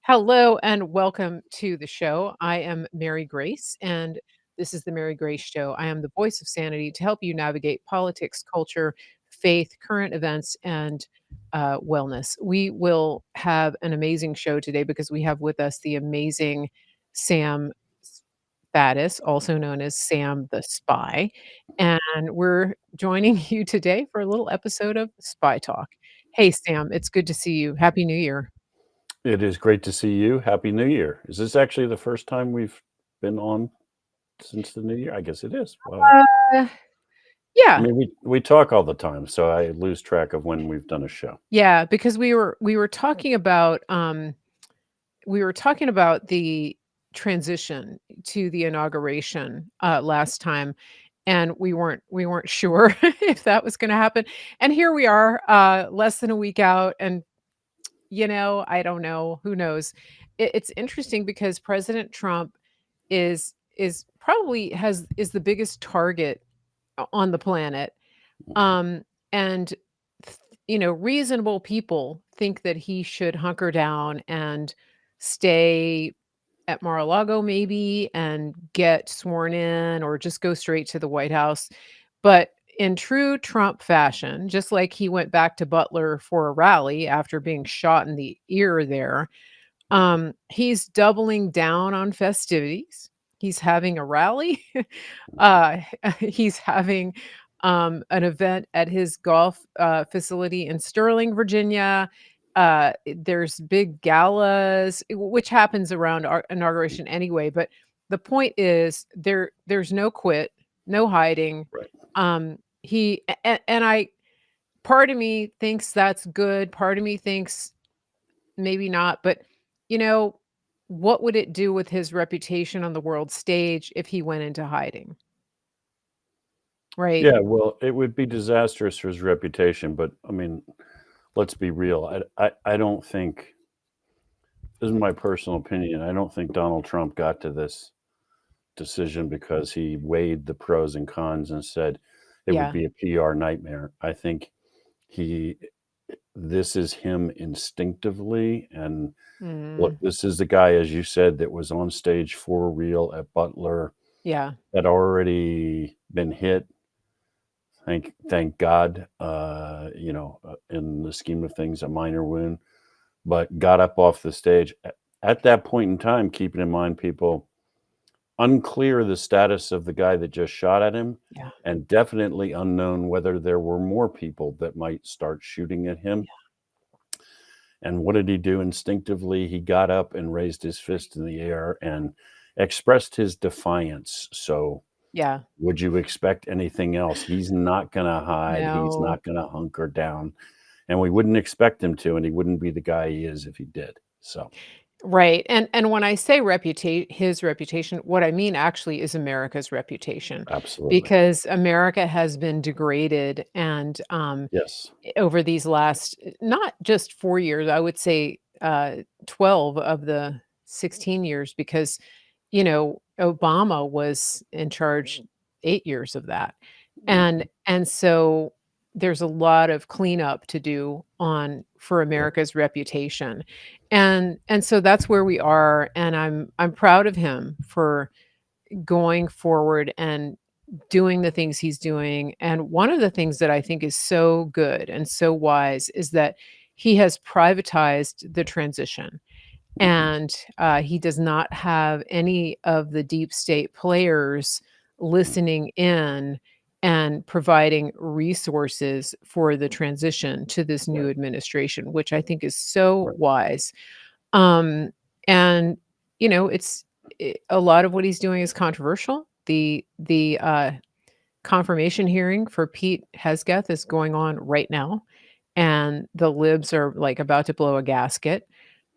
Hello and welcome to the show. I am Mary Grace, and this is the Mary Grace Show. I am the voice of sanity to help you navigate politics, culture, faith, current events, and wellness. We will have an amazing show today because we have with us the amazing Sam Faddis, also known as Sam the Spy. And we're joining you today for a little episode of Spy Talk. Hey, Sam, it's good to see you. Happy New Year. It is great to see you. Happy New Year. Is this actually the first time we've been on since the New Year? I guess it is. Wow. Uh, I yeah. mean, we talk all the time, so I lose track of when we've done a show. Yeah, because we were talking about the transition to the inauguration last time, and we weren't sure if that was going to happen. And here we are, less than a week out, and I don't know, who knows. It's interesting because President Trump is probably has is the biggest target on the planet. Mhm. Um, and reasonable people think that he should hunker down and stay at Mar-a-Lago maybe and get sworn in or just go straight to the White House. But in true Trump fashion, just like he went back to Butler for a rally after being shot in the ear there, he's doubling down on festivities. He's having a rally. uh, he's having an event at his golf facility in Sterling, Virginia. There's big galas, which happens around our inauguration anyway. But the point is, there's no quit, no hiding. Right. And I, part of me thinks that's good. Part of me thinks maybe not, but you know, what would it do with his reputation on the world stage if he went into hiding? Right? Yeah, well, it would be disastrous for his reputation, but I mean, let's be real. I don't think, this is my personal opinion, I don't think Donald Trump got to this decision because he weighed the pros and cons and said it would Yeah. be a PR nightmare. I think he this is him instinctively. And look, Mm, this is the guy, as you said, that was on stage for real at Butler, yeah. had already been hit. Thank God, in the scheme of things, a minor wound, but got up off the stage. At that point in time, keeping in mind, people, unclear the status of the guy that just shot at him, Yeah. and definitely unknown whether there were more people that might start shooting at him. And what did he do instinctively? He got up and raised his fist in the air and expressed his defiance. So, Yeah. would you expect anything else? He's not going to hide. He's No. not going to hunker down. And we wouldn't expect him to, and he wouldn't be the guy he is if he did. So, Right. And when I say his reputation, what I mean actually is America's reputation, absolutely. because America has been degraded and Yes. over these last not just 4 years, I would say 12 of the 16 years, because Obama was in charge 8 years of that. Mhm. And so there's a lot of cleanup to do on for Yep. America's reputation. And so that's where we are, and I'm proud of him for going forward and doing the things he's doing. And one of the things that I think is so good and so wise is that he has privatized the transition. Mhm. And he does not have any of the deep state players listening in and providing resources for the transition to this new Right. administration, which I think is so Right. wise. Um, and a lot of what he's doing is controversial. The confirmation hearing for Pete Hegseth is going on right now, and the libs are like about to blow a gasket.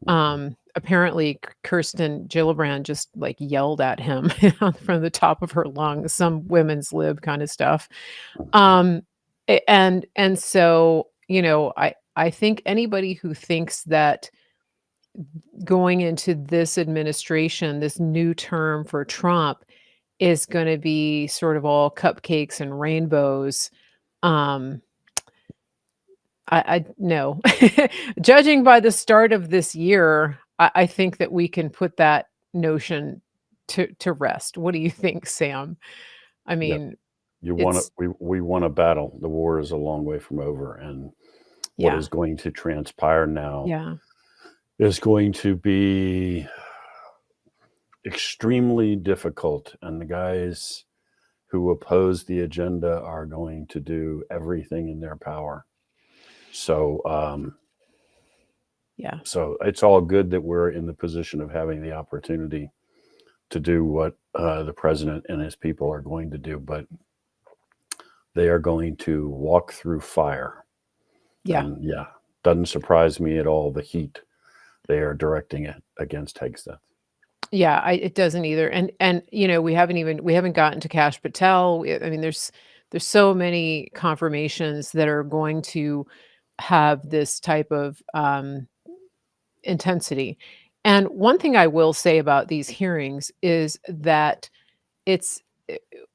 Mhm. Apparently, Kirsten Gillibrand just like yelled at him from the top of her lungs, some women's lib kind of stuff. Mhm. Um, and so I think anybody who thinks that going into this administration, this new term for Trump, is going to be sort of all cupcakes and rainbows. Um, I no. Judging by the start of this year, I think that we can put that notion to rest. What do you think, Sam? I Yeah. mean, You want to, it's we won a battle. The war is a long way from over. And what yeah, is going to transpire now yeah, is going to be extremely difficult. And the guys who oppose the agenda are going to do everything in their power. So, yeah, so it's all good that we're in the position of having the opportunity to do what the president and his people are going to do, but they are going to walk through fire. yeah. And yeah, doesn't surprise me at all the heat they are directing it against Hegseth. Yeah, it doesn't either. And we haven't gotten to Cash Patel. I mean, there's so many confirmations that are going to have this type of intensity. And one thing I will say about these hearings is that it's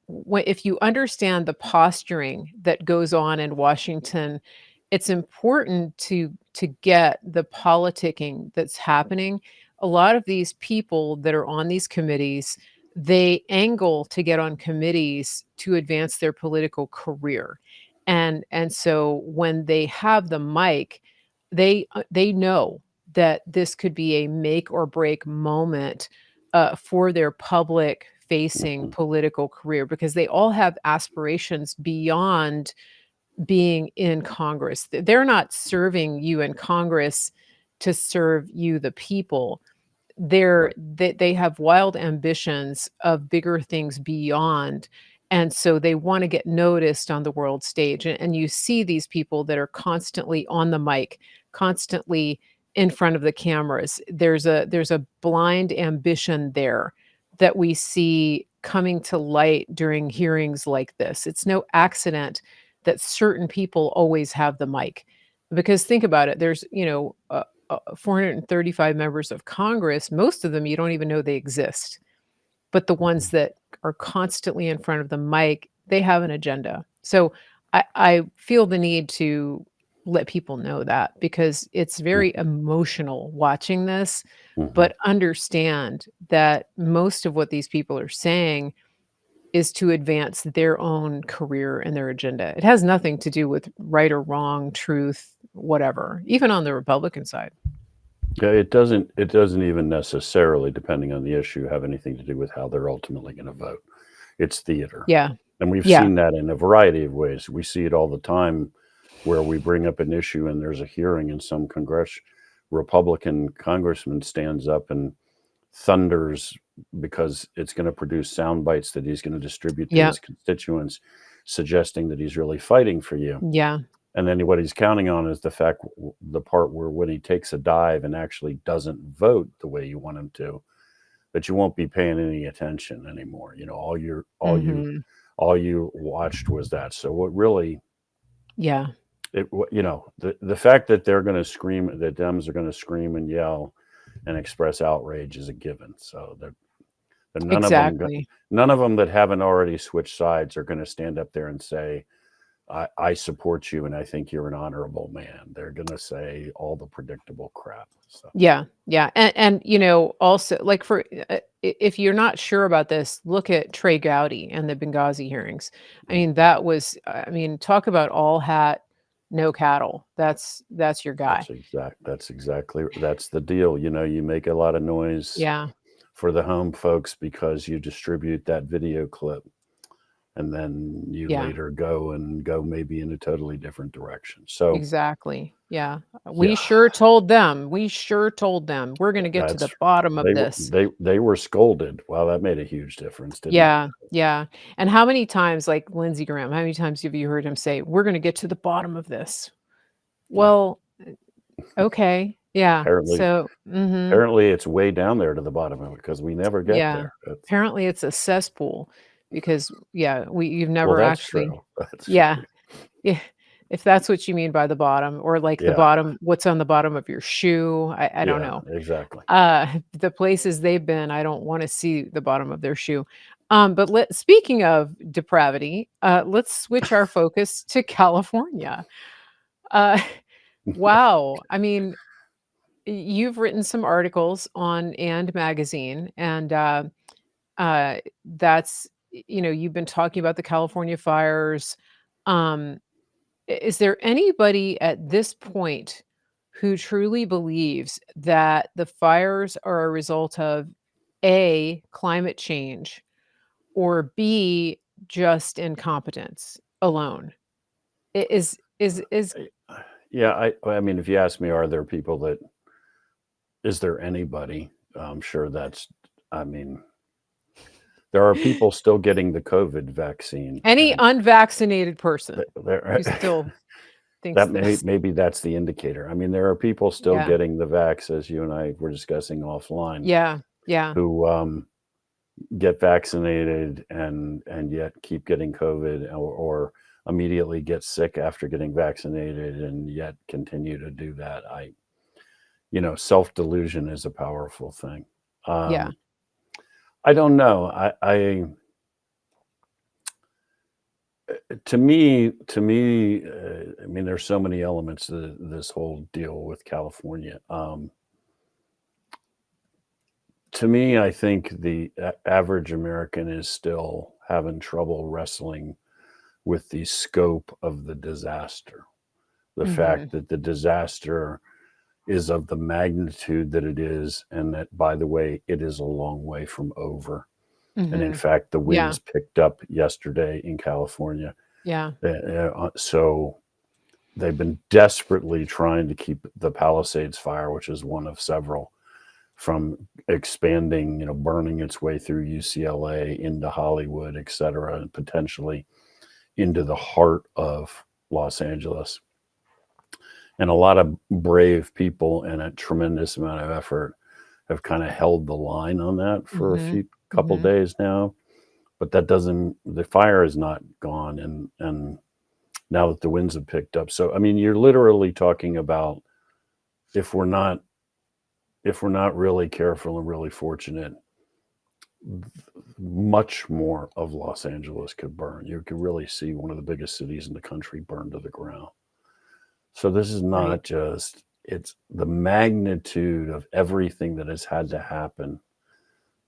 if you understand the posturing that goes on in Washington, it's important to get the politicking that's happening. A lot of these people that are on these committees, they angle to get on committees to advance their political career. And so when they have the mic, they know that this could be a make or break moment for their public facing Mhm. political career because they all have aspirations beyond being in Congress. They're not serving you in Congress to serve you, the people. Right. They have wild ambitions of bigger things beyond, and so they wanna get noticed on the world stage, and you see these people that are constantly on the mic, constantly in front of the cameras. There's a blind ambition there that we see coming to light during hearings like this. It's no accident that certain people always have the mic, because think about it, there's, 435 members of Congress, most of them you don't even know they exist. But the ones Mhm. that are constantly in front of the mic, they have an agenda. So I feel the need to let people know that because it's very Mhm. emotional watching this, Mhm. but understand that most of what these people are saying is to advance their own career and their agenda. It has nothing to do with right or wrong, truth, whatever, even on the Republican side. Yeah, it doesn't. It doesn't even necessarily, depending on the issue, have anything to do with how they're ultimately going to vote. It's theater, Yeah. and we've Yeah. seen that in a variety of ways. We see it all the time, where we bring up an issue and there's a hearing, and some Republican congressman stands up and thunders because it's going to produce sound bites that he's going to distribute to Yeah. his constituents, suggesting that he's really fighting for you. Yeah. And then what he's counting on is the part where when he takes a dive and actually doesn't vote the way you want him to, that you won't be paying any attention anymore. You know, Mhm. all you watched was that. So what really Yeah. the fact that they're going to scream, that Dems are going to scream and yell and express outrage is a given. So that Exactly. none of them that haven't already switched sides are going to stand up there and say, I support you and I think you're an honorable man. They're going to say all the predictable crap. So, Yeah. Yeah. And also, like, for if you're not sure about this, look at Trey Gowdy and the Benghazi hearings. I mean, mhm. talk about all hat, no cattle. That's your guy. That's the deal. You know, you make a lot of noise Yeah. for the home folks because you distribute that video clip and then you Yeah. later go maybe in a totally different direction. So, Exactly. Yeah. We yeah, sure told them. We sure told them. We're gonna get to the that's bottom of this. they were scolded. Wow, that made a huge difference, didn't it? Yeah, yeah, and how many times, like Lindsey Graham, how many times have you heard him say, "We're gonna get to the bottom of this"? Yeah. Well, okay, yeah, Apparently so mhm, apparently it's way down there to the bottom of it because we never get yeah. there. That's Apparently, it's a cesspool because, yeah, you've well, never that's actually true. That's yeah, true. yeah, if that's what you mean by the bottom or, like, the Yeah. bottom what's on the bottom of your shoe, I don't Yeah, know. exactly. The places they've been, I don't wanna see the bottom of their shoe. But speaking of depravity, let's switch our focus to California. Uh, wow, I mean, you've written some articles on And Magazine, and uh, that's you've been talking about the California fires. Um, is there anybody at this point who truly believes that the fires are a result of A, climate change, or B, just incompetence alone? Is Yeah, I mean, if you ask me, are there people that is there anybody? I'm sure that's. I mean, there are people still getting the COVID vaccine, any and unvaccinated person there who still thinks that this? maybe that's the indicator. I mean, there are people still Yeah, getting the vax, as you and I were discussing offline, yeah, yeah, who get vaccinated and yet keep getting COVID, or immediately get sick after getting vaccinated and yet continue to do that. Self delusion is a powerful thing. yeah. Um, I don't know. I mean, there's so many elements to this whole deal with California. To me, I think the average American is still having trouble wrestling with the scope of the disaster. The Mhm, fact that the disaster is of the magnitude that it is, and that, by the way, it is a long way from over. And in mhm. fact, the Yeah, winds picked up yesterday in California. yeah, So they've been desperately trying to keep the Palisades fire, which is one of several, from expanding, burning its way through UCLA into Hollywood, et cetera, and potentially into the heart of Los Angeles. And a lot of brave people and a tremendous amount of effort have kind of held the line on that for a mhm, few couple mhm. days now. But that doesn't, the fire is not gone. And now that the winds have picked up. So, I mean, you're literally talking about, if we're not, if we're not really careful and really fortunate, much more of Los Angeles could burn. You could really see one of the biggest cities in the country burn to the ground. So this is Right. not just, it's the magnitude of everything that has had to happen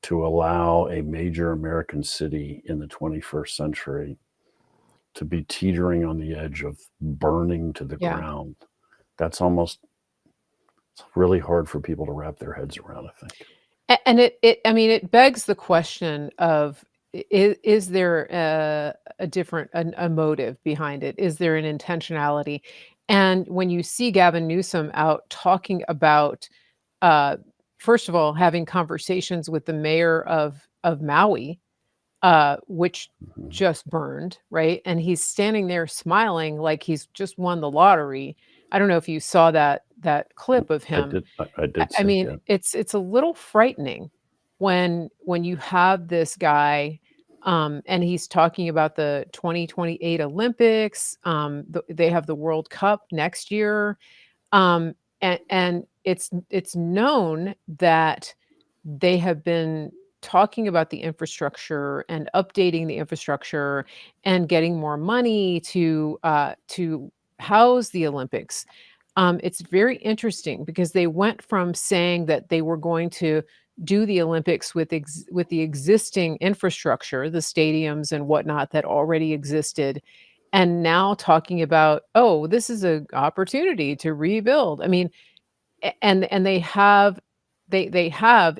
to allow a major American city in the 21st century to be teetering on the edge of burning to the Yeah. ground. That's almost, it's really hard for people to wrap their heads around, I think. And it I mean, it begs the question of, is there a different a motive behind it? Is there an intentionality? And when you see Gavin Newsom out talking about, uh, first of all, having conversations with the mayor of Maui, which Mhm. just burned, right? And he's standing there smiling like he's just won the lottery. I don't know if you saw that clip of I him. did. I did I see. mean, Yeah. it's a little frightening when you have this guy, and he's talking about the 2028 Olympics. They have the World Cup next year, um, and it's known that they have been talking about the infrastructure and updating the infrastructure and getting more money to house the Olympics. It's very interesting because they went from saying that they were going to do the Olympics with the existing infrastructure, the stadiums and whatnot that already existed, and now talking about, oh, this is an opportunity to rebuild. I mean, and they have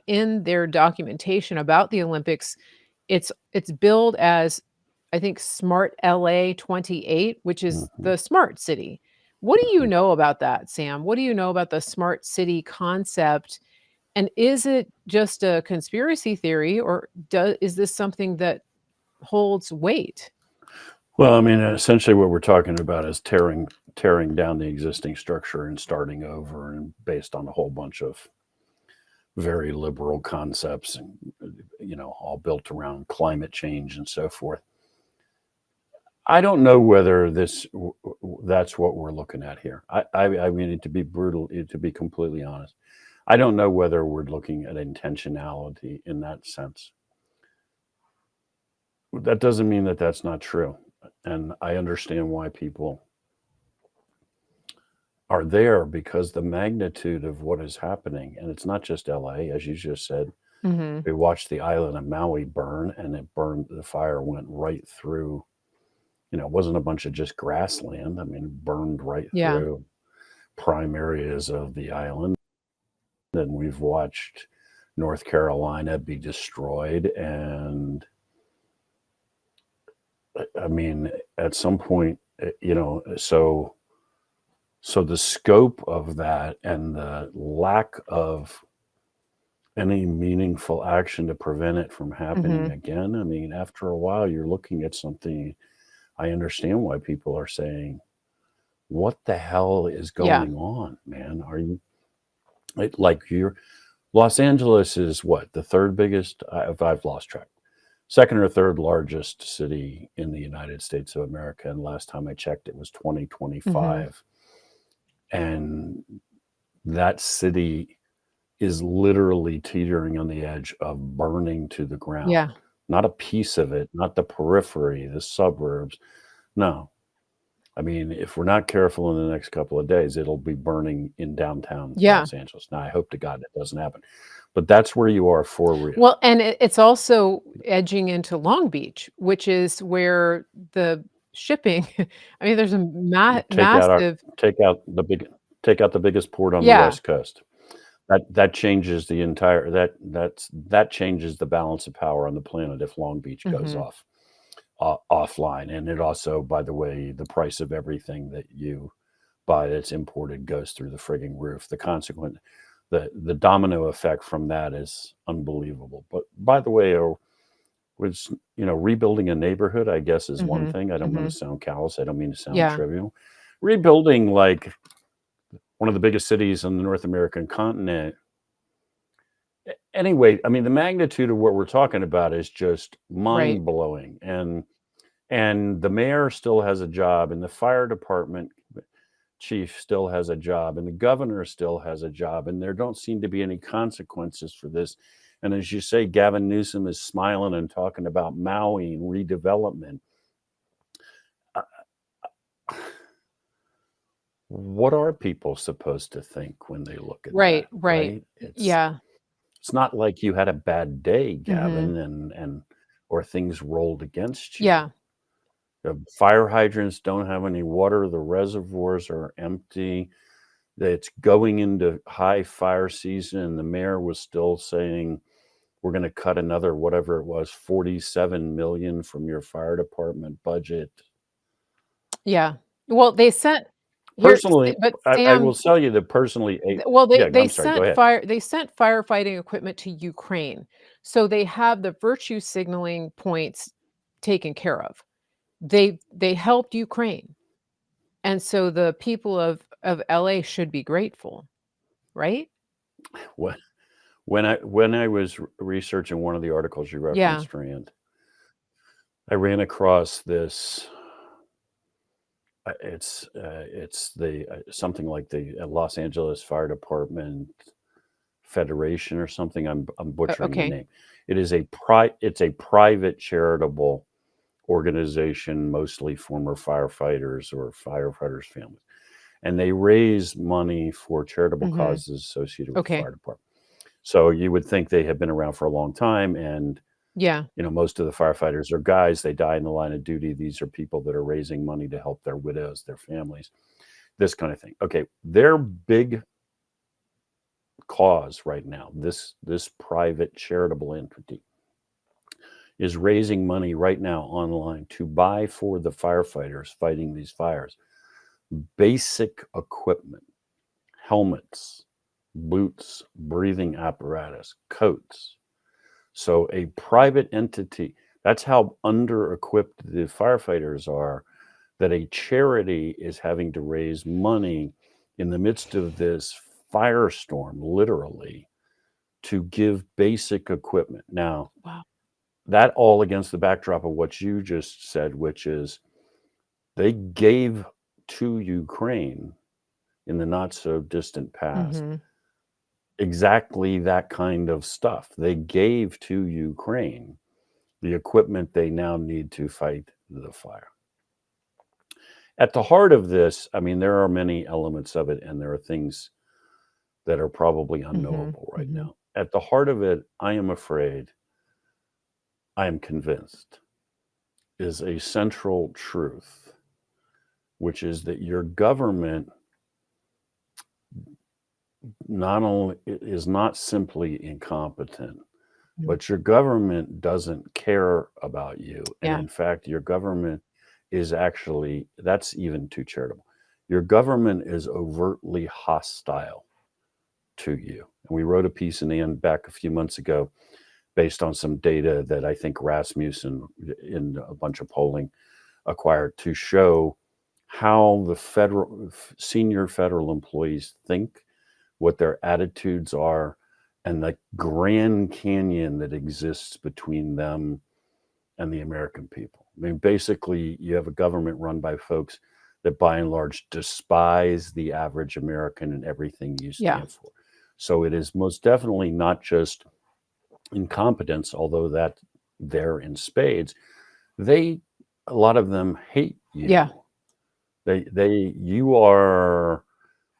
in their documentation about the Olympics, it's billed as, I think, Smart LA 28, which is Mhm. the smart city. What do you Mhm. know about that, Sam? What do you know about the smart city concept? And is it just a conspiracy theory, or is this something that holds weight? Well, I mean, essentially, what we're talking about is tearing down the existing structure and starting over, and based on a whole bunch of very liberal concepts, and all built around climate change and so forth. I don't know whether that's what we're looking at here. I mean, to be brutal, to be completely honest, I don't know whether we're looking at intentionality in that sense. That doesn't mean that that's not true, and I understand why people are there because the magnitude of what is happening, and it's not just LA, as you just said. Mhm. We watched the island of Maui burn, and it burned. The fire went right through. It wasn't a bunch of just grassland. I mean, it burned right Yeah. through prime areas of the island. And we've watched North Carolina be destroyed. And I mean, at some point, so the scope of that and the lack of any meaningful action to prevent it from happening Mhm. again. I mean, after a while, you're looking at something. I understand why people are saying, what the hell is Yeah. going on, man? Are you like you're Los Angeles is what, the third biggest? I've lost track. Second or third largest city in the United States of America. And last time I checked, it was Mhm. 2025. And that city is literally teetering on the edge of burning to the ground. Yeah. Not a piece of it, not the periphery, the suburbs. No. I mean, if we're not careful in the next couple of days, it'll be burning in downtown Yeah. Los Angeles. Now, I hope to God it doesn't happen, but that's where you are for real. Well, and it's also edging into Long Beach, which is where the shipping I mean, there's a Take out our massive. take out the big take out the biggest port on the Yeah. West Coast. That changes the entire that changes the balance of power on the planet if Long Beach goes Mhm. offline. And it also, by the way, the price of everything that you buy that's imported goes through the frigging roof. The domino effect from that is unbelievable. But by the way, was rebuilding a neighborhood, I guess, is one Mhm. thing. I don't mean to Mhm. sound callous. I don't mean to sound Yeah. trivial. Rebuilding like one of the biggest cities on the North American continent. Anyway, I mean, the magnitude of what we're talking about is just Right. mind blowing. And the mayor still has a job, and the fire department chief still has a job, and the governor still has a job, and there don't seem to be any consequences for this. And as you say, Gavin Newsom is smiling and talking about Maui and redevelopment. Uh, what are people supposed to think when they look at Right, that, right. right? Yeah. It's not like you had a bad day, Mhm. Gavin, and or things rolled against you. Yeah. The fire hydrants don't have any water, the reservoirs are empty. It's going into high fire season, and the mayor was still saying, we're going to cut another, whatever it was, 47 million from your fire department budget. Yeah. Well, they sent here Personally, but I will Sam, tell you that personally, well, yeah, they I'm sorry, go ahead. sent firefighting equipment to Ukraine. So they have the virtue signaling points taken care of. They helped Ukraine. And so the people of LA should be grateful, right? When when I was researching one of the articles you Yeah. referenced, Rand, I ran across this. It's the something like the Los Angeles Fire Department Federation or something. I'm butchering the Okay. name. It's a private charitable organization, mostly former firefighters or firefighters' families, and they raise money for charitable Mhm. causes associated with the Okay. fire department. So you would think they have been around for a long time, and Yeah. most of the firefighters are guys. They die in the line of duty. These are people that are raising money to help their widows, their families, this kind of thing. Okay, their big cause right now, this private charitable entity, is raising money right now online to buy for the firefighters fighting these fires basic equipment, helmets, boots, breathing apparatus, coats. So a private entity, that's how under equipped the firefighters are, that a charity is having to raise money in the midst of this firestorm, literally, to give basic equipment. Now, Wow. that all against the backdrop of what you just said, which is they gave to Ukraine in the not so distant past Mhm. exactly that kind of stuff. They gave to Ukraine the equipment they now need to fight the fire. at the heart of this, I mean, there are many elements of it, and there are things that are probably Mhm, unknowable right mhm. now. At the heart of it, I am afraid, I am convinced, is a central truth, which is that your government not only is not simply incompetent, Mm. but your government doesn't care about you. And Yeah, in fact, your government is actually, that's even too charitable. Your government is overtly hostile to you. And we wrote a piece in the end back a few months ago based on some data that I think Rasmussen, in a bunch of polling, acquired to show how the senior federal employees think, what their attitudes are, and the grand canyon that exists between them and the American people. I mean, basically, you have a government run by folks that by and large despise the average American and everything you yeah, stand for. So it is most definitely not just incompetence, although that they're in spades. They, a lot of them hate yeah, you. You are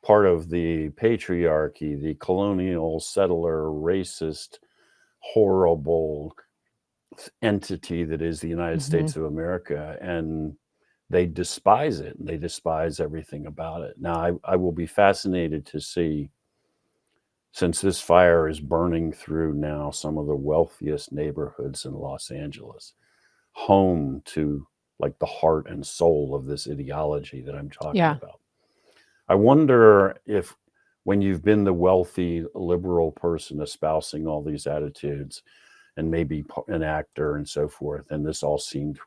part of the patriarchy, the colonial settler, racist, horrible entity that is the United mhm. States of America, and they despise it. They despise everything about it. Now, I will be fascinated to see, since this fire is burning through now some of the wealthiest neighborhoods in Los Angeles, home to like the heart and soul of this ideology that I'm talking Yeah, about. I wonder if, when you've been the wealthy liberal person espousing all these attitudes and maybe an actor and so forth, and this all seemed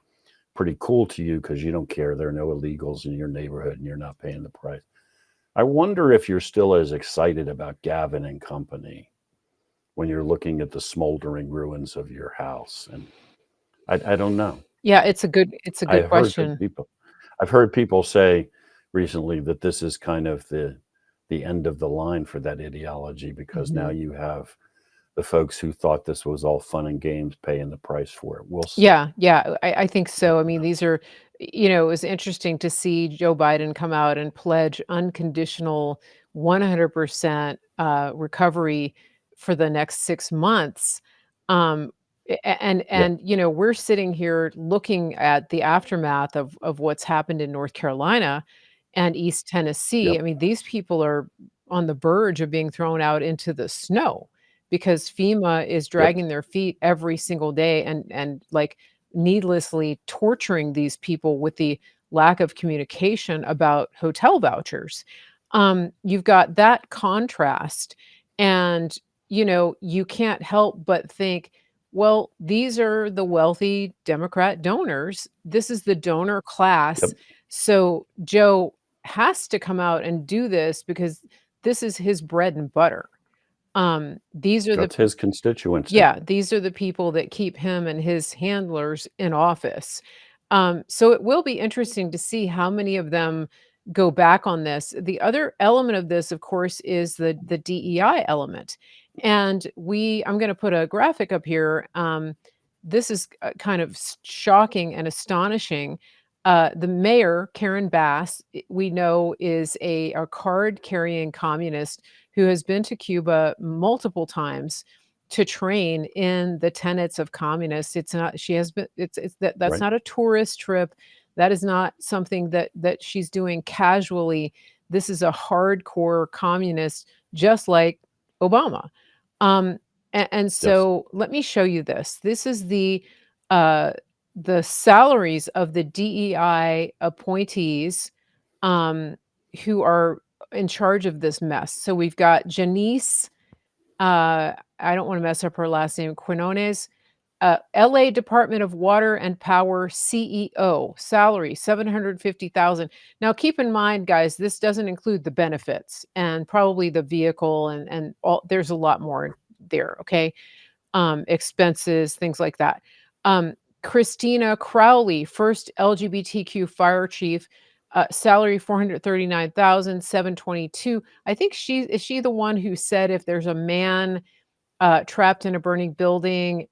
pretty cool to you because you don't care, there are no illegals in your neighborhood and you're not paying the price. I wonder if you're still as excited about Gavin and company when you're looking at the smoldering ruins of your house. And I don't know. yeah, it's a good I heard question. people, I've heard people say recently that this is kind of the end of the line for that ideology, because now Mhm. you have the folks who thought this was all fun and games paying the price for it. We'll see. Yeah, yeah, I think so. I mean, these are it was interesting to see Joe Biden come out and pledge unconditional 100% recovery for the next 6 months. Yep. And we're sitting here looking at the aftermath of what's happened in North Carolina and East Tennessee. Yep. I mean, these people are on the verge of being thrown out into the snow because FEMA is Yep. dragging their feet every single day and like needlessly torturing these people with the lack of communication about hotel vouchers. You've got that contrast, and you can't help but think, well, these are the wealthy Democrat donors. This is the donor class. Yep. So Joe has to come out and do this because this is his bread and butter. These are the That's his constituency. Yeah, these are the people that keep him and his handlers in office. So it will be interesting to see how many of them go back on this. The other element of this, of course, is the DEI element. And I'm going to put a graphic up here. This is kind of shocking and astonishing. The mayor, Karen Bass, we know is a card carrying communist who has been to Cuba multiple times to train in the tenets of communists. It's not she has been it's that's Right. not a tourist trip. That is not something that she's doing casually. This is a hardcore communist, just like Obama. And Yes. so let me show you this. This is uh the salaries of the DEI appointees um who are in charge of this mess. So we've got Janice I don't wanna mess up her last name, Quinones, LA Department of Water and Power CEO, salary 750,000. Now keep in mind, guys, this doesn't include the benefits and probably the vehicle and all there's a lot more there, okay? Expenses, things like that. Um, Christina Crowley, first LGBTQ fire chief, salary 439,722. I think is she the one who said if there's a man trapped in a burning building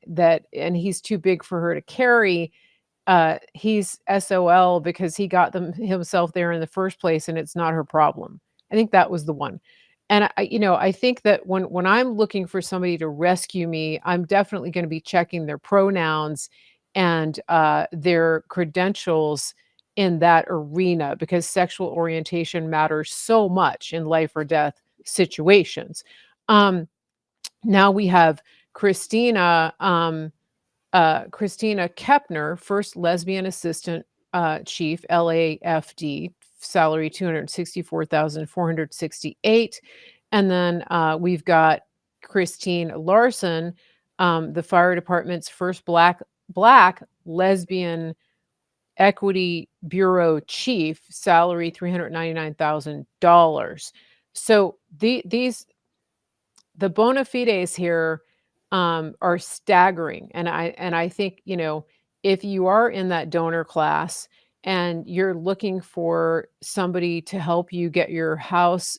and he's too big for her to carry, he's SOL because he got himself there in the first place, and it's not her problem. I think that was the one. And I think that when I'm looking for somebody to rescue me, I'm definitely going to be checking their pronouns and their credentials in that arena, because sexual orientation matters so much in life or death situations. Um, Now we have Christina. Christina Kepner, first lesbian assistant chief, LAFD, salary 264,468. And then we've got Christine Larson, the fire department's first black lesbian equity bureau chief, salary $399,000. So the bona fides here are staggering, and I think, if you are in that donor class and you're looking for somebody to help you get your house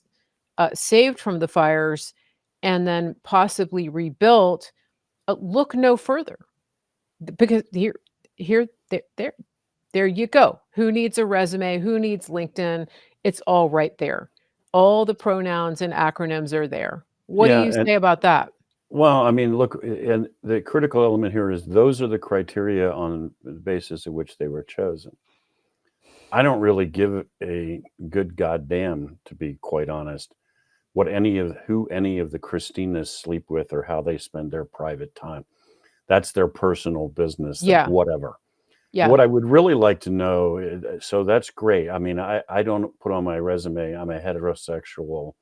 saved from the fires and then possibly rebuilt, look no further. Because here, there you go. Who needs a resume? Who needs LinkedIn? It's all right there. All the pronouns and acronyms are there. What do Yeah, you and say about that? well, I mean, look, and the critical element here is those are the criteria on the basis of which they were chosen. I don't really give a good goddamn, to be quite honest, who any of the Christinas sleep with or how they spend their private time. That's their personal business. That Yeah, whatever. yeah, What I would really like to know, so that's great. I mean, I don't put on my resume I'm a heterosexual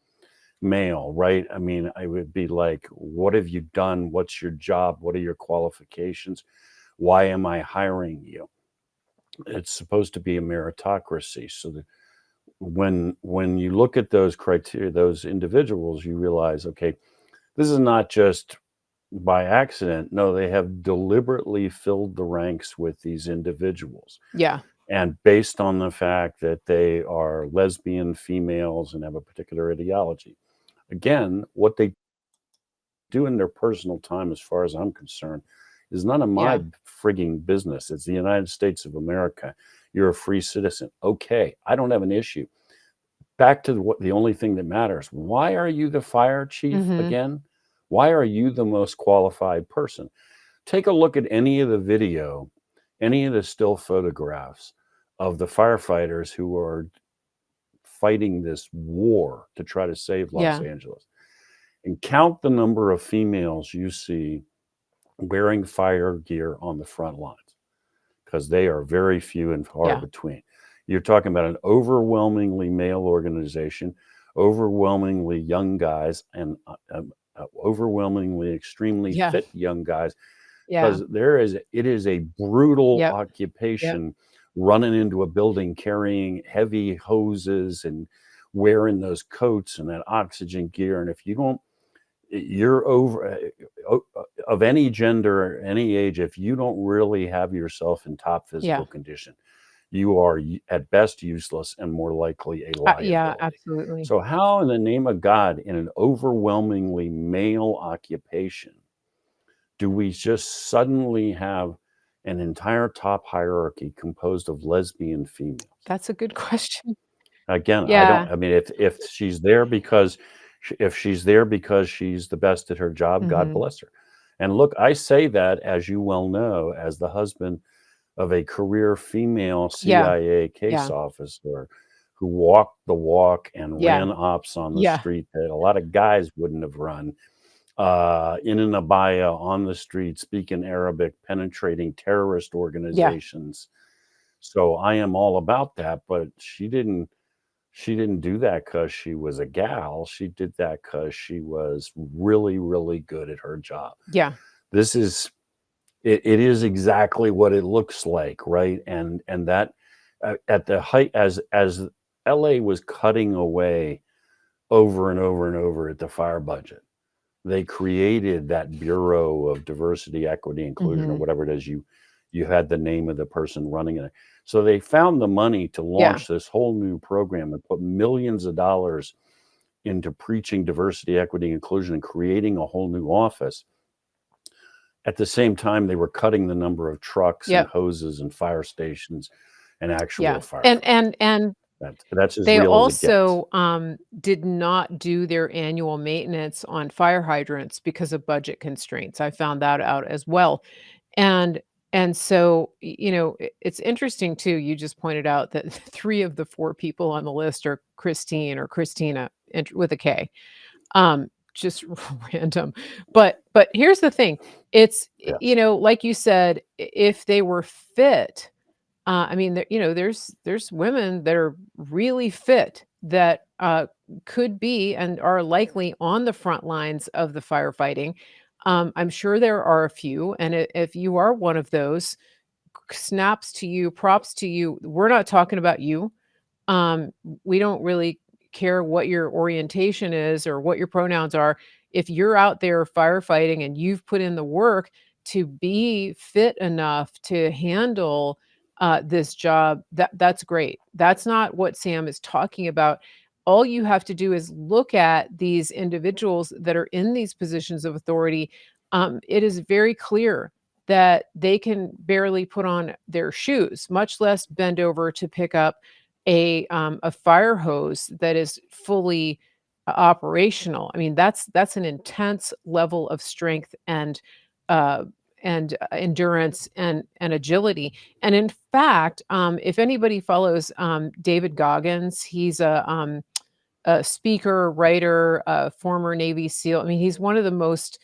male, right? I mean, I would be like, what have you done? What's your job? What are your qualifications? Why am I hiring you? It's supposed to be a meritocracy. So that when you look at those criteria, those individuals, you realize, okay, this is not just by accident. No, they have deliberately filled the ranks with these individuals. yeah. And based on the fact that they are lesbian females and have a particular ideology. Again, what they do in their personal time, as far as I'm concerned, is none of my Yeah. frigging business. It's the United States of America. You're a free citizen. Okay, I don't have an issue. Back to the only thing that matters. Why are you the fire chief Mhm. again? Why are you the most qualified person? Take a look at any of the video, any of the still photographs of the firefighters who are fighting this war to try to save Los Yeah. Angeles, and count the number of females you see wearing fire gear on the front lines, because they are very few and far Yeah. between. You're talking about an overwhelmingly male organization, overwhelmingly young guys, and overwhelmingly extremely Yeah. fit young guys, Yeah. because it is a brutal Yep. Yep. occupation, running into a building carrying heavy hoses and wearing those coats and that oxygen gear. And if you don't, you're over of any gender, any age, if you don't really have yourself in top Yeah. physical condition, you are at best useless and more likely a Yeah, liability. absolutely. So how in the name of God, in an overwhelmingly male occupation, do we just suddenly have an entire top hierarchy composed of lesbian females? That's a good question. Again, I Yeah. don't. I mean, if she's there because if she's there because she's the best at her job, God Mhm. bless her. And look, I say that, as you well know, as the husband of a career female Yeah. CIA case Yeah. officer who walked the walk and Yeah. ran ops on the Yeah. street that a lot of guys wouldn't have run, in an abaya on the street, speaking Arabic, penetrating terrorist Yeah. organizations. So I am all about that, but she didn't do that because she was a gal. She did that because she was really, really good at her job. Yeah. This is it is exactly what it looks like, right? And that at the height, as LA was cutting away over and over and over at the fire budget, they created that Bureau of Diversity, Equity, Inclusion, or Mhm. whatever it is you had the name of the person running it. So they found the money to Yeah. launch this whole new program and put millions of dollars into preaching diversity, equity, inclusion, and creating a whole new office. at the same time, they were cutting the number of trucks and Yep. hoses and fire stations and actual Yeah. And firefighters. and That's as they real as it gets. also, did not do their annual maintenance on fire hydrants because of budget constraints. I found that out as well. And and so, it's interesting too, you just pointed out that 3 of the 4 people on the list are Christine or Christina, with a K. Just random. But here's the thing, it's, Yes. like you said, if they were fit, I mean, there's women that are really fit that, could be and are likely on the front lines of the firefighting. I'm sure there are a few, and if you are one of those, snaps to you, props to you. We're not talking about you. Um, we don't really care what your orientation is or what your pronouns are. If you're out there firefighting and you've put in the work to be fit enough to handle this job, that's great. That's not what Sam is talking about. All you have to do is look at these individuals that are in these positions of authority. It is very clear that they can barely put on their shoes, much less bend over to pick up a fire hose that is fully operational. I mean, that's an intense level of strength uh, and endurance and agility. And in fact, if anybody follows David Goggins, he's a speaker, writer, former Navy SEAL. I mean, he's one of the most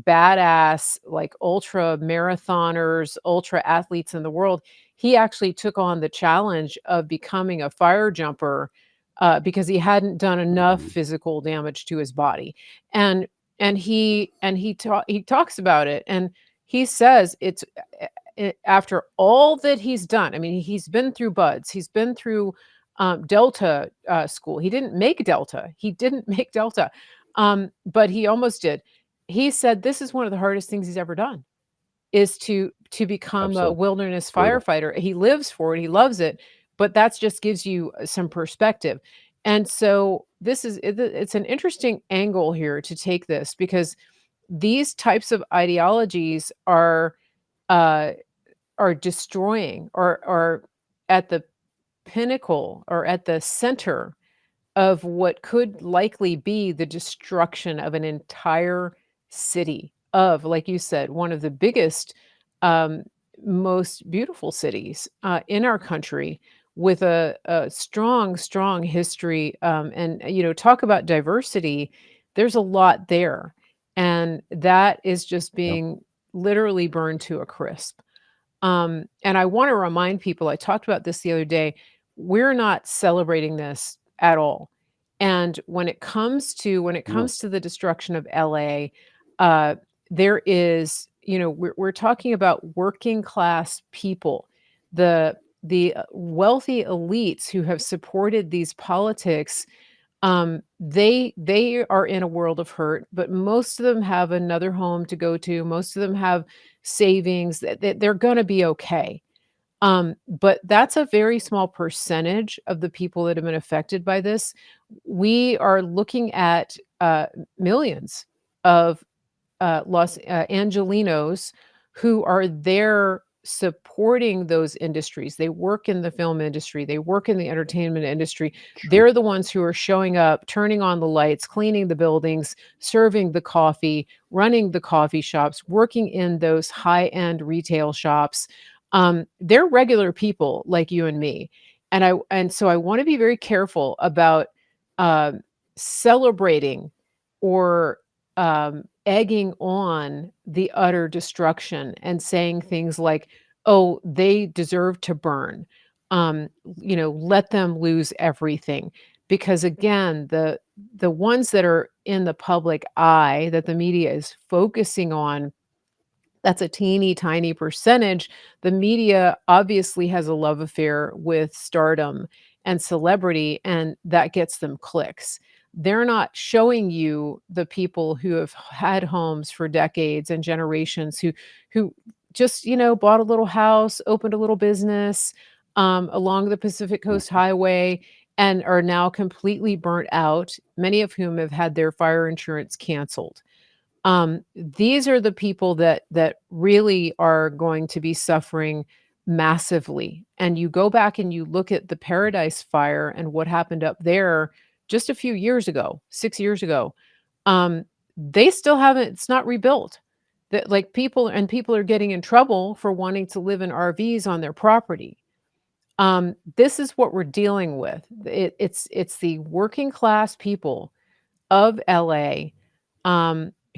badass, like ultra marathoners, ultra athletes in the world. He actually took on the challenge of becoming a fire jumper because he hadn't done enough Mhm. physical damage to his body, and he talks about it, and he says it's after all that he's done. I mean, he's been through buds, he's been through Delta school. He didn't make Delta. He didn't make Delta, but he almost did. He said this is one of the hardest things he's ever done is to become a Absolutely. wilderness Brutal. firefighter. He lives for it. He loves it, but that's just gives you some perspective. And so it's an interesting angle here to take this because these types of ideologies uh, are destroying or are at the pinnacle or at the center of what could likely be the destruction of an entire city of, like you said, one of the biggest, um, most beautiful cities in our country with a strong, strong history. And, talk about diversity. There's a lot there. And that is just Yep. being literally burned to a crisp. And I want to remind people, I talked about this the other day, we're not celebrating this at all. And when it No. comes to the destruction of LA, uh, there is, we're talking about working class people, the wealthy elites who have supported these politics. They are in a world of hurt, but most of them have another home to go to. Most of them have savings that they're going to be okay. But that's a very small percentage of the people that have been affected by this. We are looking at millions of Los Angelenos who are there supporting those industries. They work in the film industry, they work in the entertainment industry. True. They're the ones who are showing up, turning on the lights, cleaning the buildings, serving the coffee, running the coffee shops, working in those high-end retail shops. They're regular people like you and me. And so I want to be very careful about um celebrating or egging on the utter destruction and saying things like, "Oh, they deserve to burn." Let them lose everything. Because again, the ones that are in the public eye that the media is focusing on, that's a teeny tiny percentage. The media obviously has a love affair with stardom and celebrity, and that gets them clicks. They're not showing you the people who have had homes for decades and generations who just, bought a little house, opened a little business along the Pacific Coast Mhm. Highway and are now completely burnt out, many of whom have had their fire insurance canceled. These are the people that really are going to be suffering massively. And you go back and you look at the Paradise Fire and what happened up there just a few years ago, 6 years ago. Um, they still haven't it's not rebuilt. That like people are getting in trouble for wanting to live in RVs on their property. This is what we're dealing with. It's the working class people of LA,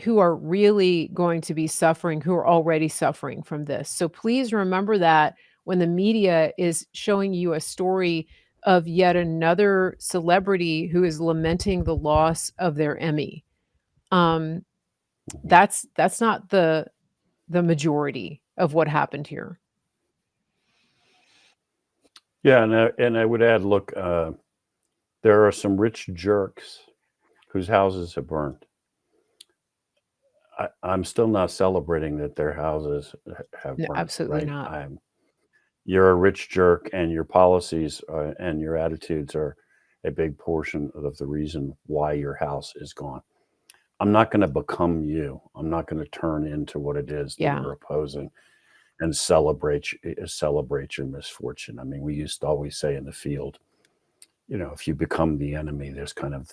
who are really going to be suffering, who are already suffering from this. So please remember that when the media is showing you a story of yet another celebrity who is lamenting the loss of their Emmy. Um, Mhm. that's not the majority of what happened here. Yeah, and I would add, look, there are some rich jerks whose houses have burned. I'm still not celebrating that their houses have No, burned, absolutely right? not. You're a rich jerk, and your policies and your attitudes are a big portion of the reason why your house is gone. I'm not going to become you. I'm not going to turn into what it is that Yeah. you're opposing and celebrate your misfortune. I mean, we used to always say in the field, if you become the enemy, there's kind of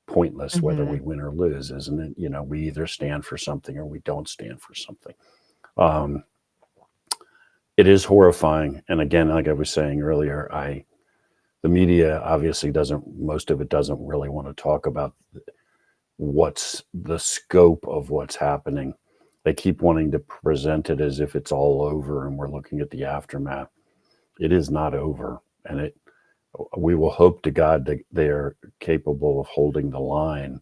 pointless whether we Mhm. win or lose, isn't it? We either stand for something or we don't stand for something. Um, it is horrifying, and again, like I was saying earlier, I the media obviously doesn't most of it doesn't really want to talk about what's the scope of what's happening. They keep wanting to present it as if it's all over and we're looking at the aftermath. It is not over, and it we will hope to God that they are capable of holding the line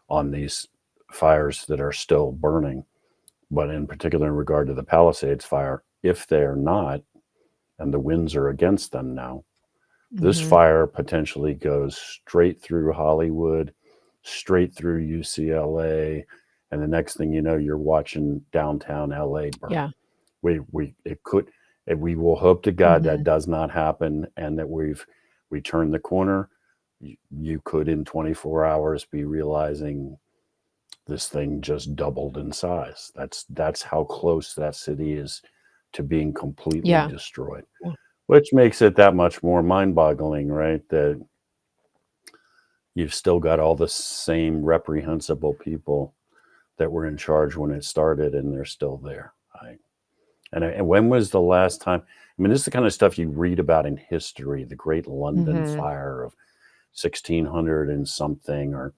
on these fires that are still burning. But in particular, in regard to the Palisades fire, if they're not, and the winds are against them now, this Mhm. fire potentially goes straight through Hollywood, straight through UCLA, and the next thing you know, you're watching downtown LA burn. Yeah. We it could, and we will hope to God that Mhm. does not happen, and that we turn the corner. You could in 24 hours be realizing this thing just doubled in size. That's how close that city is to being completely Yeah. destroyed, Yeah. which makes it that much more mind-boggling, right? That you've still got all the same reprehensible people that were in charge when it started, and they're still there. And when was the last time? I mean, this is the kind of stuff you read about in history, the Great London Mhm. Fire of 1600 and something, or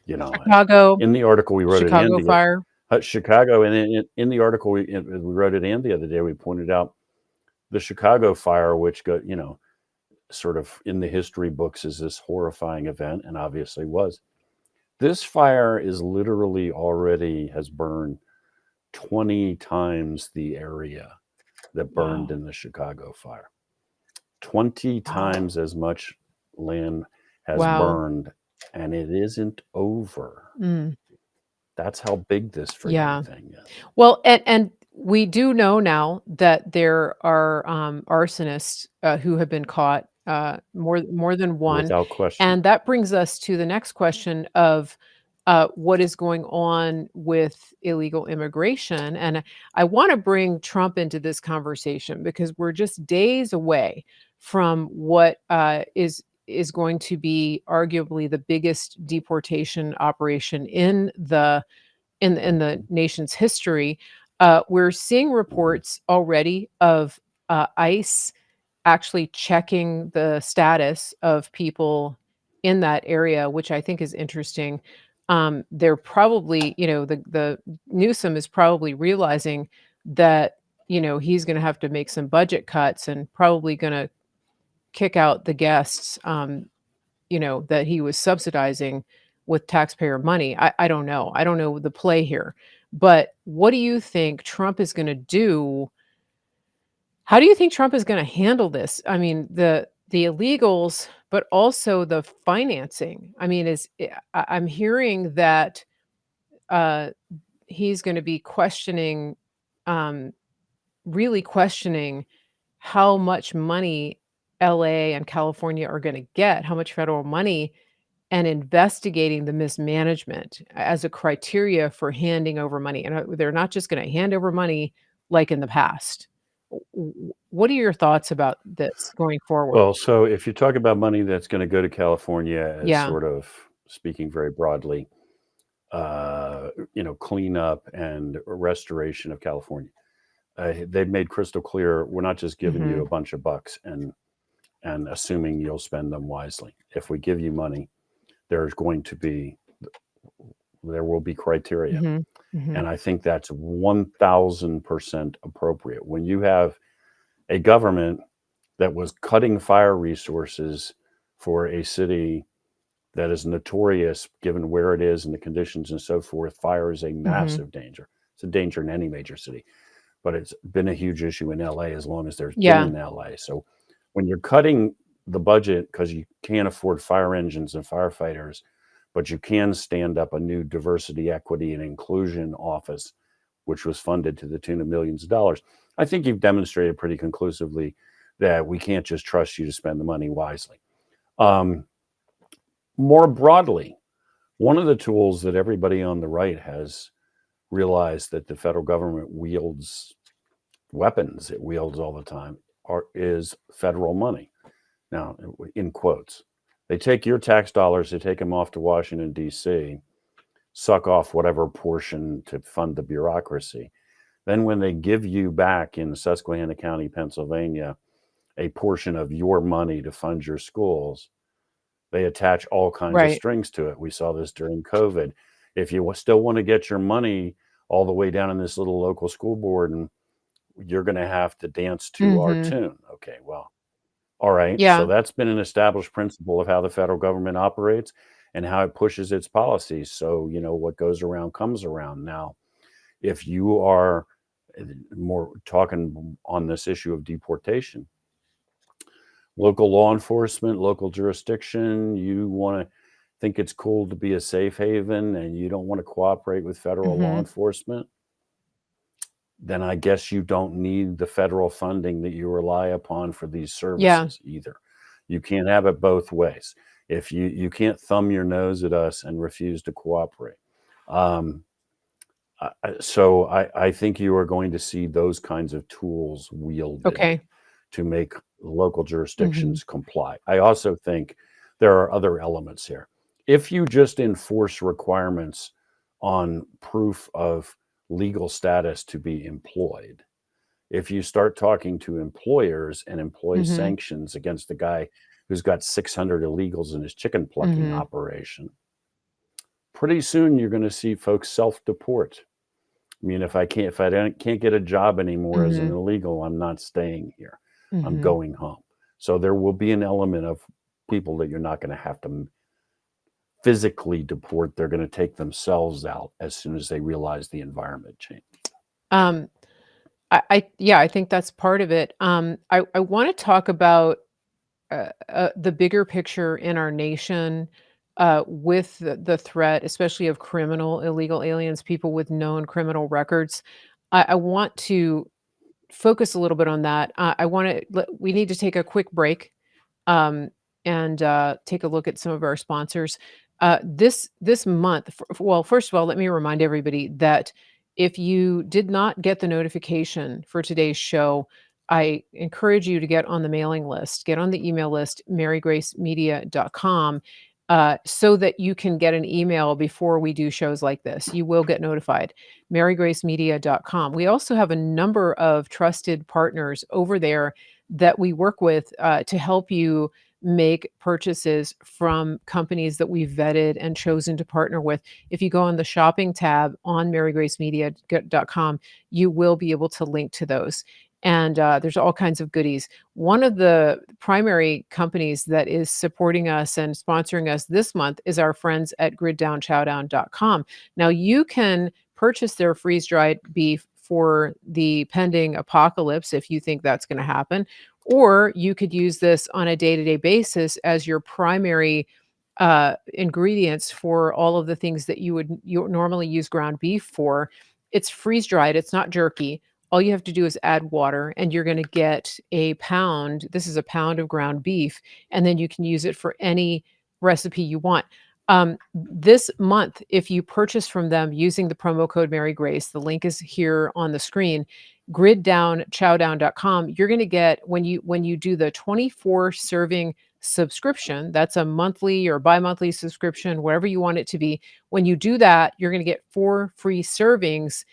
you know, Chicago in the article we wrote at Chicago Andy, fire. Chicago, and in the article we wrote at Andy the other day, we pointed out the Chicago fire, which sort of in the history books is this horrifying event, and obviously was. This fire is literally already has burned 20 times the area that burned Wow. in the Chicago fire. 20 Wow. times as much land has Wow. burned, and it isn't over. Mm. That's how big this freaking Yeah. thing is, Well, and we do know now that there are, arsonists, who have been caught, more than one, without question. and that brings us to the next question of, what is going on with illegal immigration, and I wanna bring Trump into this conversation because we're just days away from what, is going to be arguably the biggest deportation operation in the Mhm, nation's history. We're seeing mhm, reports already of ICE actually checking the status of people in that area, which I think is interesting. They're probably, the Newsom is probably realizing that he's going to have to make some budget cuts and probably going to kick out the guests. That he was subsidizing with taxpayer money. I don't know. I don't know the play here. But what do you think Trump is gonna do? How do you think Trump is gonna handle this? I mean, the illegals, but also the financing. I mean, I'm hearing that, uh, he's gonna be questioning, um, really questioning how much money LA and California are gonna get, how much federal money and investigating the mismanagement as a criteria for handing over money. And they're not just going to hand over money like in the past. What are your thoughts about this going forward? Well, so if you talk about money that's going to go to California as Yeah. sort of speaking very broadly, cleanup and restoration of California, they've made crystal clear we're not just giving you Mhm. a bunch of bucks and assuming you'll spend them wisely. If we give you money, there's going to be there will be criteria. Mhm. Mhm. And I think that's 1000% appropriate. When you have a government that was cutting fire resources for a city that is notorious, given where it is and the conditions and so forth, fire is a Mhm. massive danger. It's a danger in any major city, but it's been a huge issue in LA as long as there's been Yeah. in LA. So when you're cutting the budget because you can't afford fire engines and firefighters, but you can stand up a new diversity, equity, and inclusion office, which was funded to the tune of millions of dollars. I think you've demonstrated pretty conclusively that we can't just trust you to spend the money wisely. Um, More broadly, one of the tools that everybody on the right has realized that the federal government wields weapons, it wields all the time, is federal money. Now, in quotes, they take your tax dollars, they take them off to Washington, D.C., suck off whatever portion to fund the bureaucracy. Then, when they give you back in Susquehanna County, Pennsylvania, a portion of your money to fund your schools, they attach all kinds of Right. strings to it. We saw this during COVID. If you still want to get your money all the way down in this little local school board, and you're going to have to dance to our Mhm. tune. Okay, well, all right. So Yeah. that's been an established principle of how the federal government operates and how it pushes its policies. So, what goes around comes around. Now, if you are more talking on this issue of deportation, local law enforcement, local jurisdiction, you want to think it's cool to be a safe haven and you don't want to cooperate with federal law Mhm. enforcement, then I guess you don't need the federal funding that you rely upon for these Yeah. services either. You can't have it both ways. If you can't thumb your nose at us and refuse to cooperate. Um, so I think you are going to see those kinds of tools wielded Okay. to make local Mhm. jurisdictions comply. I also think there are other elements here. If you just enforce requirements on proof of legal status to be employed, if you start talking to employers and employ Mhm. sanctions against the guy who's got 600 illegals in his chicken plucking Mhm. operation, pretty soon you're going to see folks self-deport. I mean, if I can't get a job anymore as an Mhm. illegal, I'm not staying here. I'm Mhm. going home. So there will be an element of people that you're not going to have to physically deport. They're going to take themselves out as soon as they realize the environment change. Um, yeah, I think that's part of it. I wanna talk about, the bigger picture in our nation, with the threat, especially of criminal illegal aliens, people with known criminal records. I want to focus a little bit on that. We need to take a quick break, um, and take a look at some of our sponsors. This month, well, first of all, let me remind everybody that if you did not get the notification for today's show, I encourage you to get on the mailing list, get on the email list, marygracemedia.com, so that you can get an email before we do shows like this. You will get notified. marygracemedia.com. We also have a number of trusted partners over there that we work with to help you make purchases from companies that we've vetted and chosen to partner with. If you go on the shopping tab on marygracemedia.com, you will be able to link to those. And there's all kinds of goodies. One of the primary companies that is supporting us and sponsoring us this month is our friends at griddownchowdown.com. Now, you can purchase their freeze dried beef for the pending apocalypse if you think that's going to happen, or you could use this on a day-to-day basis as your primary ingredients for all of the things that you normally use ground beef for. It's freeze dried, it's not jerky. All you have to do is add water, and you're going to get a pound. This is a pound of ground beef, and then you can use it for any recipe you want. This month, if you purchase from them using the promo code Mary Grace, the link is here on the screen, griddownchowdown.com, you're going to get when you do the 24 serving subscription, that's a monthly or bi-monthly subscription, whatever you want it to be. When you do that, you're going to get 4 free servings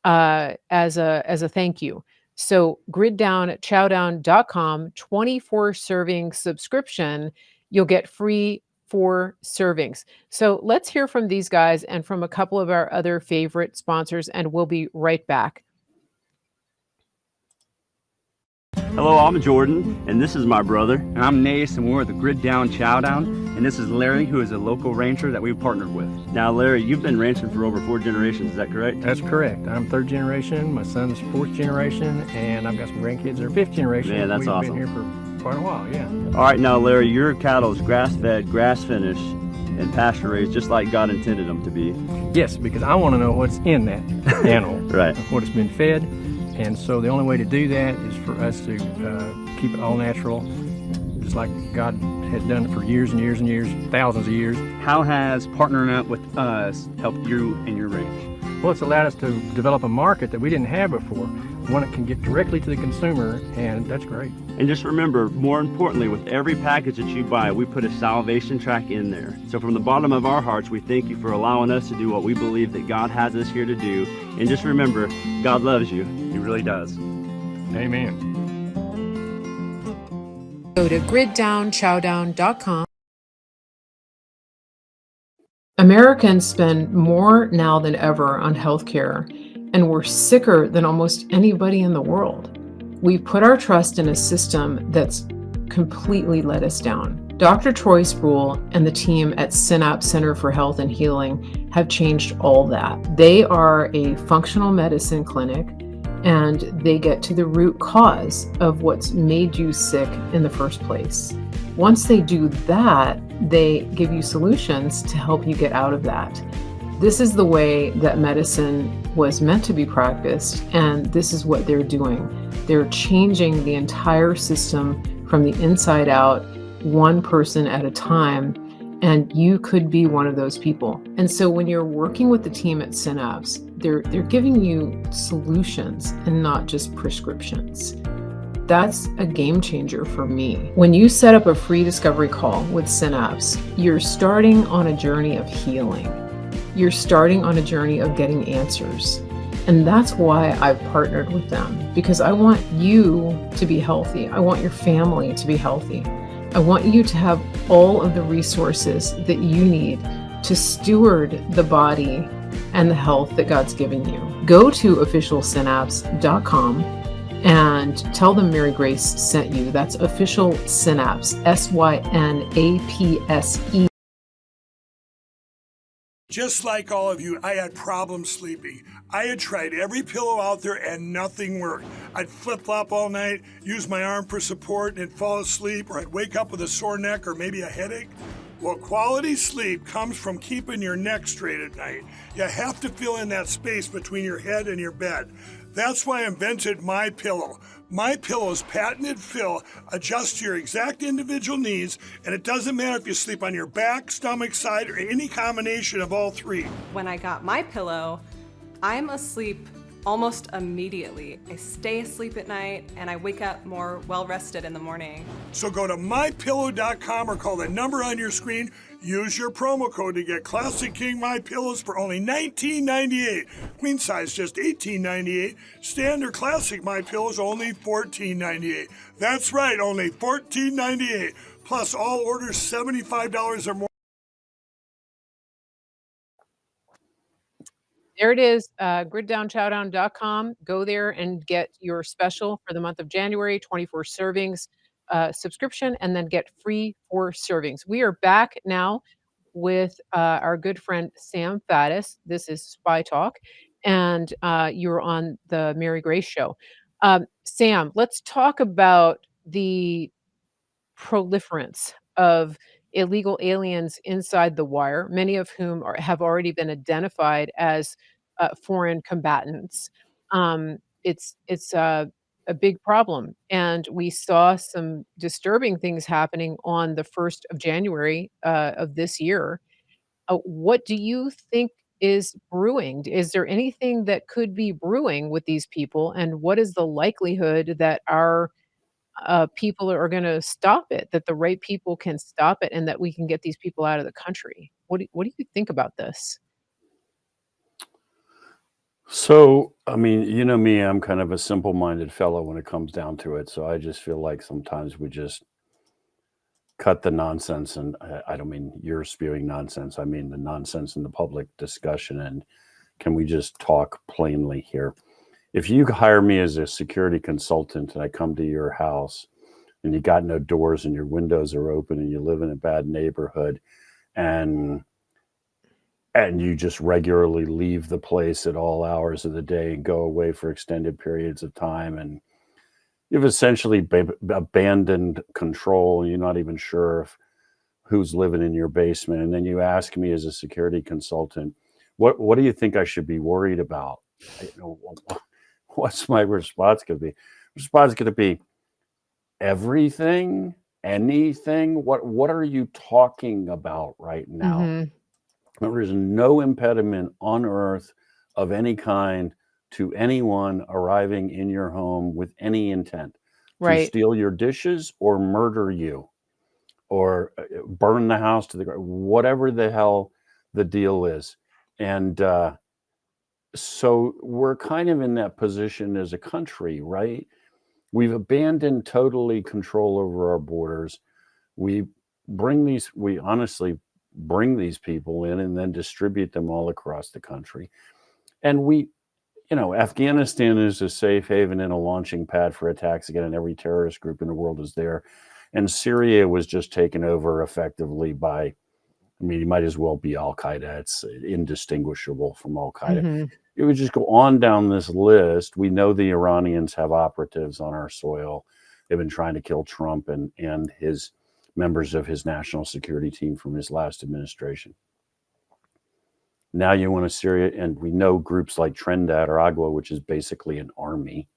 as a thank you. So griddownchowdown.com, 24 serving subscription, you'll get free 4 servings. So let's hear from these guys and from a couple of our other favorite sponsors, and we'll be right back. Hello, I'm Jordan, and this is my brother. And I'm Nace, and we're at the Grid Down Chowdown. And this is Larry, who is a local rancher that we've partnered with. Now, Larry, you've been ranching for over 4 generations, is that correct? That's correct. I'm 3rd generation, my son's 4th generation, and I've got some grandkids that are 5th generation. Man, that's awesome. We've been here for quite a while, yeah. All right, now, Larry, your cattle is grass-fed, grass-finished, and pasture-raised, just like God intended them to be. Yes, because I want to know what's in that animal, Right. what it's been fed. And so the only way to do that is for us to keep it all natural, just like God has done it for years and years and years, thousands of years. How has partnering up with us helped you and your ranch? Well, it's allowed us to develop a market that we didn't have before, one that can get directly to the consumer, and that's great. And just remember, more importantly, with every package that you buy, we put a salvation track in there. So from the bottom of our hearts, we thank you for allowing us to do what we believe that God has us here to do. And just remember, God loves you. He really does. Amen. Go to griddownchowdown.com. Americans spend more now than ever on healthcare, and we're sicker than almost anybody in the world. We put our trust in a system that's completely let us down. Dr. Troy Sproul and the team at Synapse Center for Health and Healing have changed all that. They are a functional medicine clinic, and they get to the root cause of what's made you sick in the first place. Once they do that, they give you solutions to help you get out of that. This is the way that medicine was meant to be practiced, and this is what they're doing. They're changing the entire system from the inside out, one person at a time, and you could be one of those people. And so when you're working with the team at Synapse, they're giving you solutions and not just prescriptions. That's a game changer for me. When you set up a free discovery call with Synapse, you're starting on a journey of healing. You're starting on a journey of getting answers. And that's why I've partnered with them, because I want you to be healthy. I want your family to be healthy. I want you to have all of the resources that you need to steward the body and the health that God's given you. Go to officialsynapse.com and tell them Mary Grace sent you. That's Official Synapse, SYNAPSE. Just like all of you, I had problems sleeping. I had tried every pillow out there and nothing worked. I'd flip-flop all night, use my arm for support, and fall asleep, or I'd wake up with a sore neck or maybe a headache. Well, quality sleep comes from keeping your neck straight at night. You have to fill in that space between your head and your bed. That's why I invented My Pillow. My Pillow's patented fill adjusts to your exact individual needs, and it doesn't matter if you sleep on your back, stomach, side, or any combination of all three. When I got My Pillow, I'm asleep almost immediately. I stay asleep at night and I wake up more well-rested in the morning. So go to mypillow.com or call the number on your screen. Use your promo code to get Classic King My Pillows for only $19.98. Queen size just $18.98. Standard Classic My Pillows only $14.98. That's right, only $14.98. Plus all orders $75 or more. There it is, griddownchowdown.com. Go there and get your special for the month of January, 24 servings subscription, and then get free 4 servings. We are back now with our good friend Sam Faddis. This is SpyTalk, and you're on the Mary Grace Show. Sam, let's talk about the proliferance of illegal aliens inside the wire, many of whom have already been identified as foreign combatants. It's a big problem, and we saw some disturbing things happening on the 1st of January, of this year. What do you think is brewing? Is there anything that could be brewing with these people, and what is the likelihood that our, people are gonna stop it, that the right people can stop it, and that we can get these people out of the country? What do you think about this? So, I mean, you know me, I'm kind of a simple-minded fellow when it comes down to it. So I just feel like sometimes we just cut the nonsense. And I don't mean you're spewing nonsense. I mean the nonsense in the public discussion. And can we just talk plainly here? If you hire me as a security consultant and I come to your house and you got no doors and your windows are open and you live in a bad neighborhood and you just regularly leave the place at all hours of the day and go away for extended periods of time, and you've essentially abandoned control. You're not even sure if who's living in your basement, and then you ask me as a security consultant, what do you think I should be worried about? What's my response going to be? Response going to be everything, anything. What are you talking about right now? Mhm. There is no impediment on earth of any kind to anyone arriving in your home with any intent to Right. steal your dishes or murder you or burn the house to the ground, whatever the hell the deal is. And so we're kind of in that position as a country, right? We've abandoned totally control over our borders. We we honestly bring these people in and then distribute them all across the country. And Afghanistan is a safe haven and a launching pad for attacks again, and every terrorist group in the world is there. And Syria was just taken over effectively by, I mean, you might as well be Al Qaeda. It's indistinguishable from Al Qaeda. Mhm. It would just go on down this list. We know the Iranians have operatives on our soil. They've been trying to kill Trump and his members of his national security team from his last administration. Now you want to Syria, and we know groups like Trendat or Agua, which is basically an army,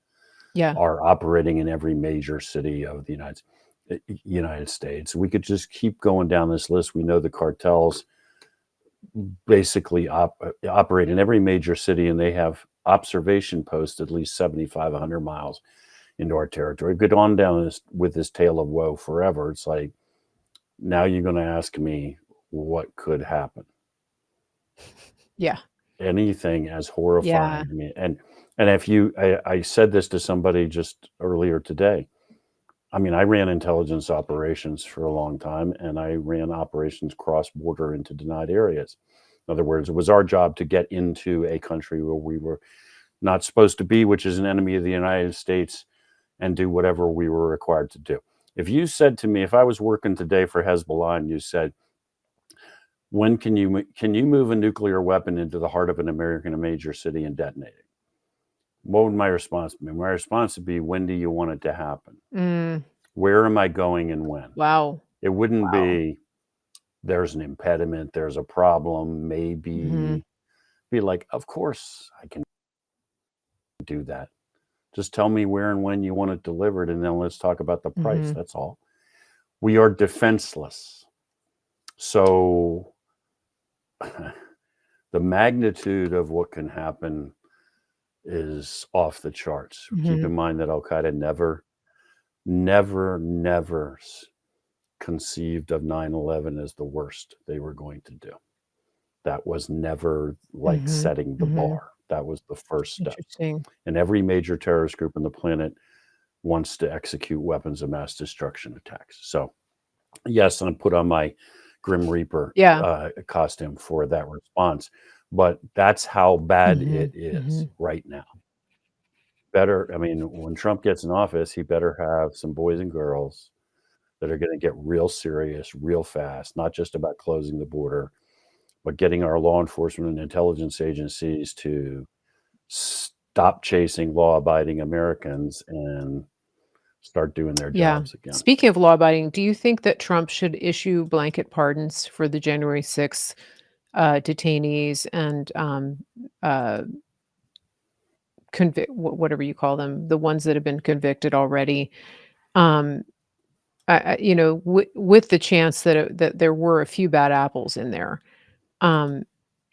Yeah. are operating in every major city of the United States. We could just keep going down this list. We know the cartels basically operate in every major city, and they have observation posts at least 75, 100 miles into our territory. Go on down this with this tale of woe forever. It's like, now you're going to ask me what could happen. Yeah. Anything as Yeah. horrifying. I mean, and if I said this to somebody just earlier today. I mean, I ran intelligence operations for a long time, and I ran operations cross-border into denied areas. In other words, it was our job to get into a country where we were not supposed to be, which is an enemy of the United States, and do whatever we were required to do. If you said to me, if I was working today for Hezbollah and you said, when can you move a nuclear weapon into the heart of an American major city and detonate it? What would my response be? My response would be, when do you want it to happen? Mm. Where am I going and when? Wow. It wouldn't be, there's an impediment, there's a problem, maybe. Mhm. Be like, of course I can do that. Just tell me where and when you want it delivered, and then let's talk about the price. Mhm. That's all. We are defenseless. So the magnitude of what can happen is off the charts. Keep Mhm. in mind that Al Qaeda never conceived of 9/11 as the worst they were going to do. That was never like Mhm. setting the Mhm. bar. That was the first step. Interesting. And every major terrorist group on the planet wants to execute weapons of mass destruction attacks. So, yes, and I put on my Grim Reaper Yeah. costume for that response. But that's how bad it Mhm. is Mhm. right now. Better, I mean, when Trump gets in office, he better have some boys and girls that are going to get real serious, real fast, not just about closing the border, but getting our law enforcement and intelligence agencies to stop chasing law-abiding Americans and start doing their Yeah. jobs again. Speaking of law abiding, do you think that Trump should issue blanket pardons for the January 6th detainees and uh, whatever you call them, the ones that have been convicted already. Um, with the chance that there were a few bad apples in there. Um,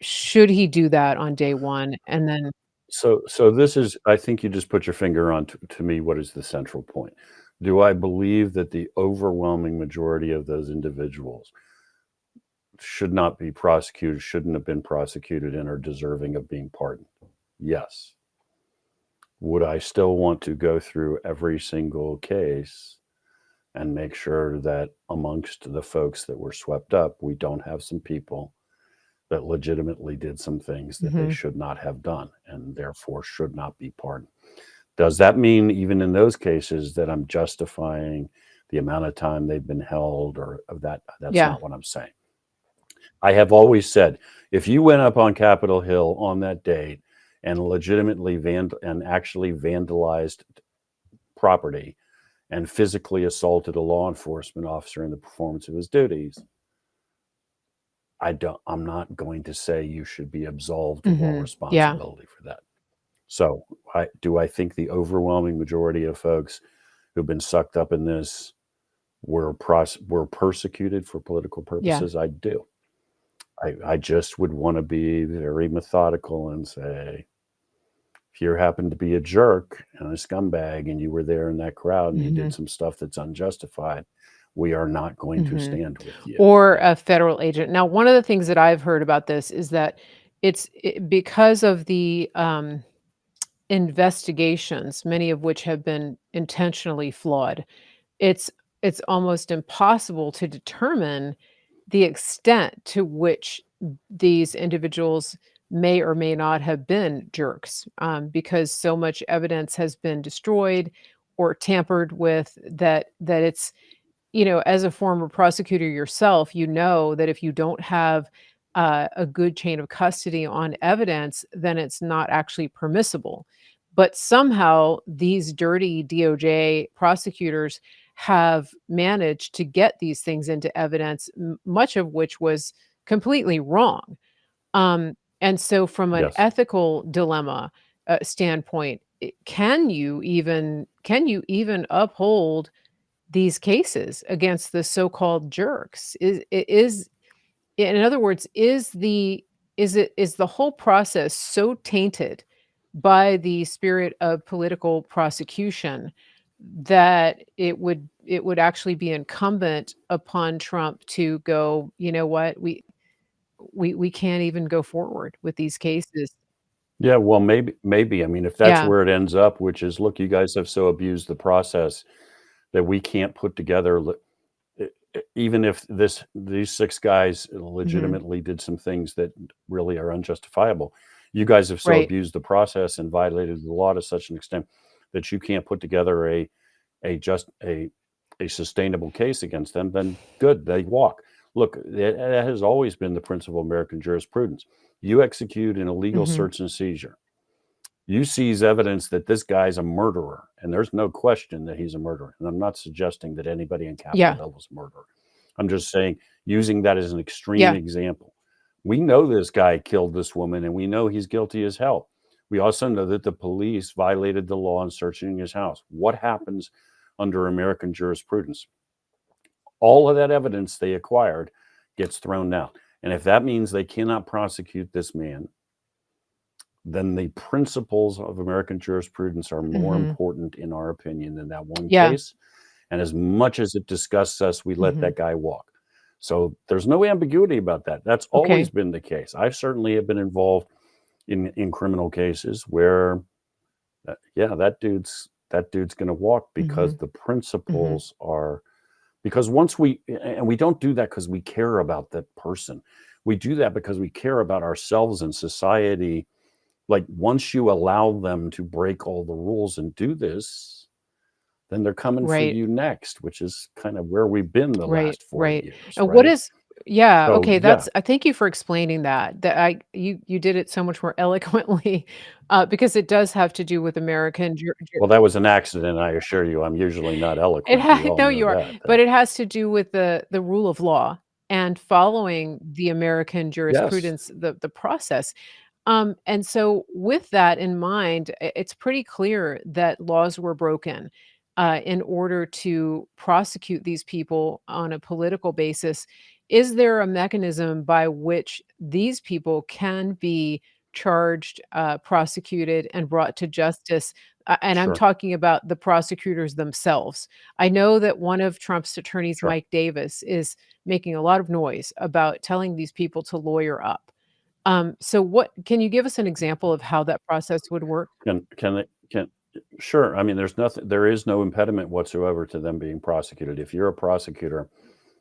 should he do that on day one and then So this is, I think you just put your finger on to me what is the central point. Do I believe that the overwhelming majority of those individuals should not be prosecuted, shouldn't have been prosecuted, and are deserving of being pardoned? Yes. Would I still want to go through every single case and make sure that amongst the folks that were swept up, we don't have some people that legitimately did some things that they Mhm. should not have done and therefore should not be pardoned? Does that mean even in those cases that I'm justifying the amount of time they've been held or of that? That's Yeah. not what I'm saying. I have always said, if you went up on Capitol Hill on that date and legitimately actually vandalized property and physically assaulted a law enforcement officer in the performance of his duties, I'm not going to say you should be absolved of all Mhm. Yeah. responsibility for that. So, I think the overwhelming majority of folks who've been sucked up in this were persecuted for political Yeah. purposes? I do. I just would want to be very methodical and say, if you happen to be a jerk and a scumbag and you were there in that crowd and you did Mhm. some stuff that's unjustified, we are not going to Mhm. stand with you. Or a federal agent. Now, one of the things that I've heard about this is that because of the, investigations, many of which have been intentionally flawed, it's it's almost impossible to determine the extent to which these individuals may or may not have been jerks, because so much evidence has been destroyed or tampered with that it's as a former prosecutor yourself, you know that if you don't have a good chain of custody on evidence, then it's not actually permissible. But somehow these dirty DOJ prosecutors have managed to get these things into evidence, much of which was completely wrong. And so, from an Yes. ethical dilemma standpoint, can you even uphold these cases against the so-called jerks? In other words, is the whole process so tainted by the spirit of political prosecution that it would actually be incumbent upon Trump to go, "You know what? We can't even go forward with these cases." Yeah, well, maybe. I mean, if that's Yeah. where it ends up, which is, look, you guys have so abused the process that we can't put together even if these 6 guys Mhm. legitimately did some things that really are unjustifiable. You guys have so Right. abused the process and violated the law to such an extent that you can't put together a just a sustainable case against them, then good, they walk. Look, that has always been the principle of American jurisprudence. You execute an illegal Mhm. search and seizure. You seize evidence that this guy's a murderer, and there's no question that he's a murderer. And I'm not suggesting that anybody in Capitol Yeah. Hill was a murderer. I'm just saying, using that as an extreme Yeah. example. We know this guy killed this woman, and we know he's guilty as hell. We also know that the police violated the law in searching his house. What happens under American jurisprudence? All of that evidence they acquired gets thrown out. And if that means they cannot prosecute this man, then the principles of American jurisprudence are more Mhm. important, in our opinion, than that one Yeah. case. And as much as it disgusts us, we let Mhm. that guy walk. So there's no ambiguity about that. That's always Okay. been the case. I certainly have been involved in criminal cases where, yeah, that dude's going to walk because Mhm. the Mhm. principles are because once we don't do that because we care about that person. We do that because we care about ourselves and society. Like, once you allow them to break all the rules and do this, then they're coming for Right. you next, which is kind of where we've been the Right, last 4 right. years, And what right? is yeah, So, okay, yeah. thank you for explaining that. You did it so much more eloquently, because it does have to do with American Well, that was an accident, I assure you. I'm usually not it eloquent. We ha all no, know you are, that. but it has to do with the rule of law and following the American Yes. jurisprudence, the process. And so with that in mind, it's pretty clear that laws were broken in order to prosecute these people on a political basis. Is there a mechanism by which these people can be charged, prosecuted, and brought to justice? And I'm Sure, talking about the prosecutors themselves. I know that one of Trump's attorneys, sure. Mike Davis, is making a lot of noise about telling these people to lawyer up. So what can you give us an example of how that process would work? Can they can Sure. I mean, there is no impediment whatsoever to them being prosecuted. If you're a prosecutor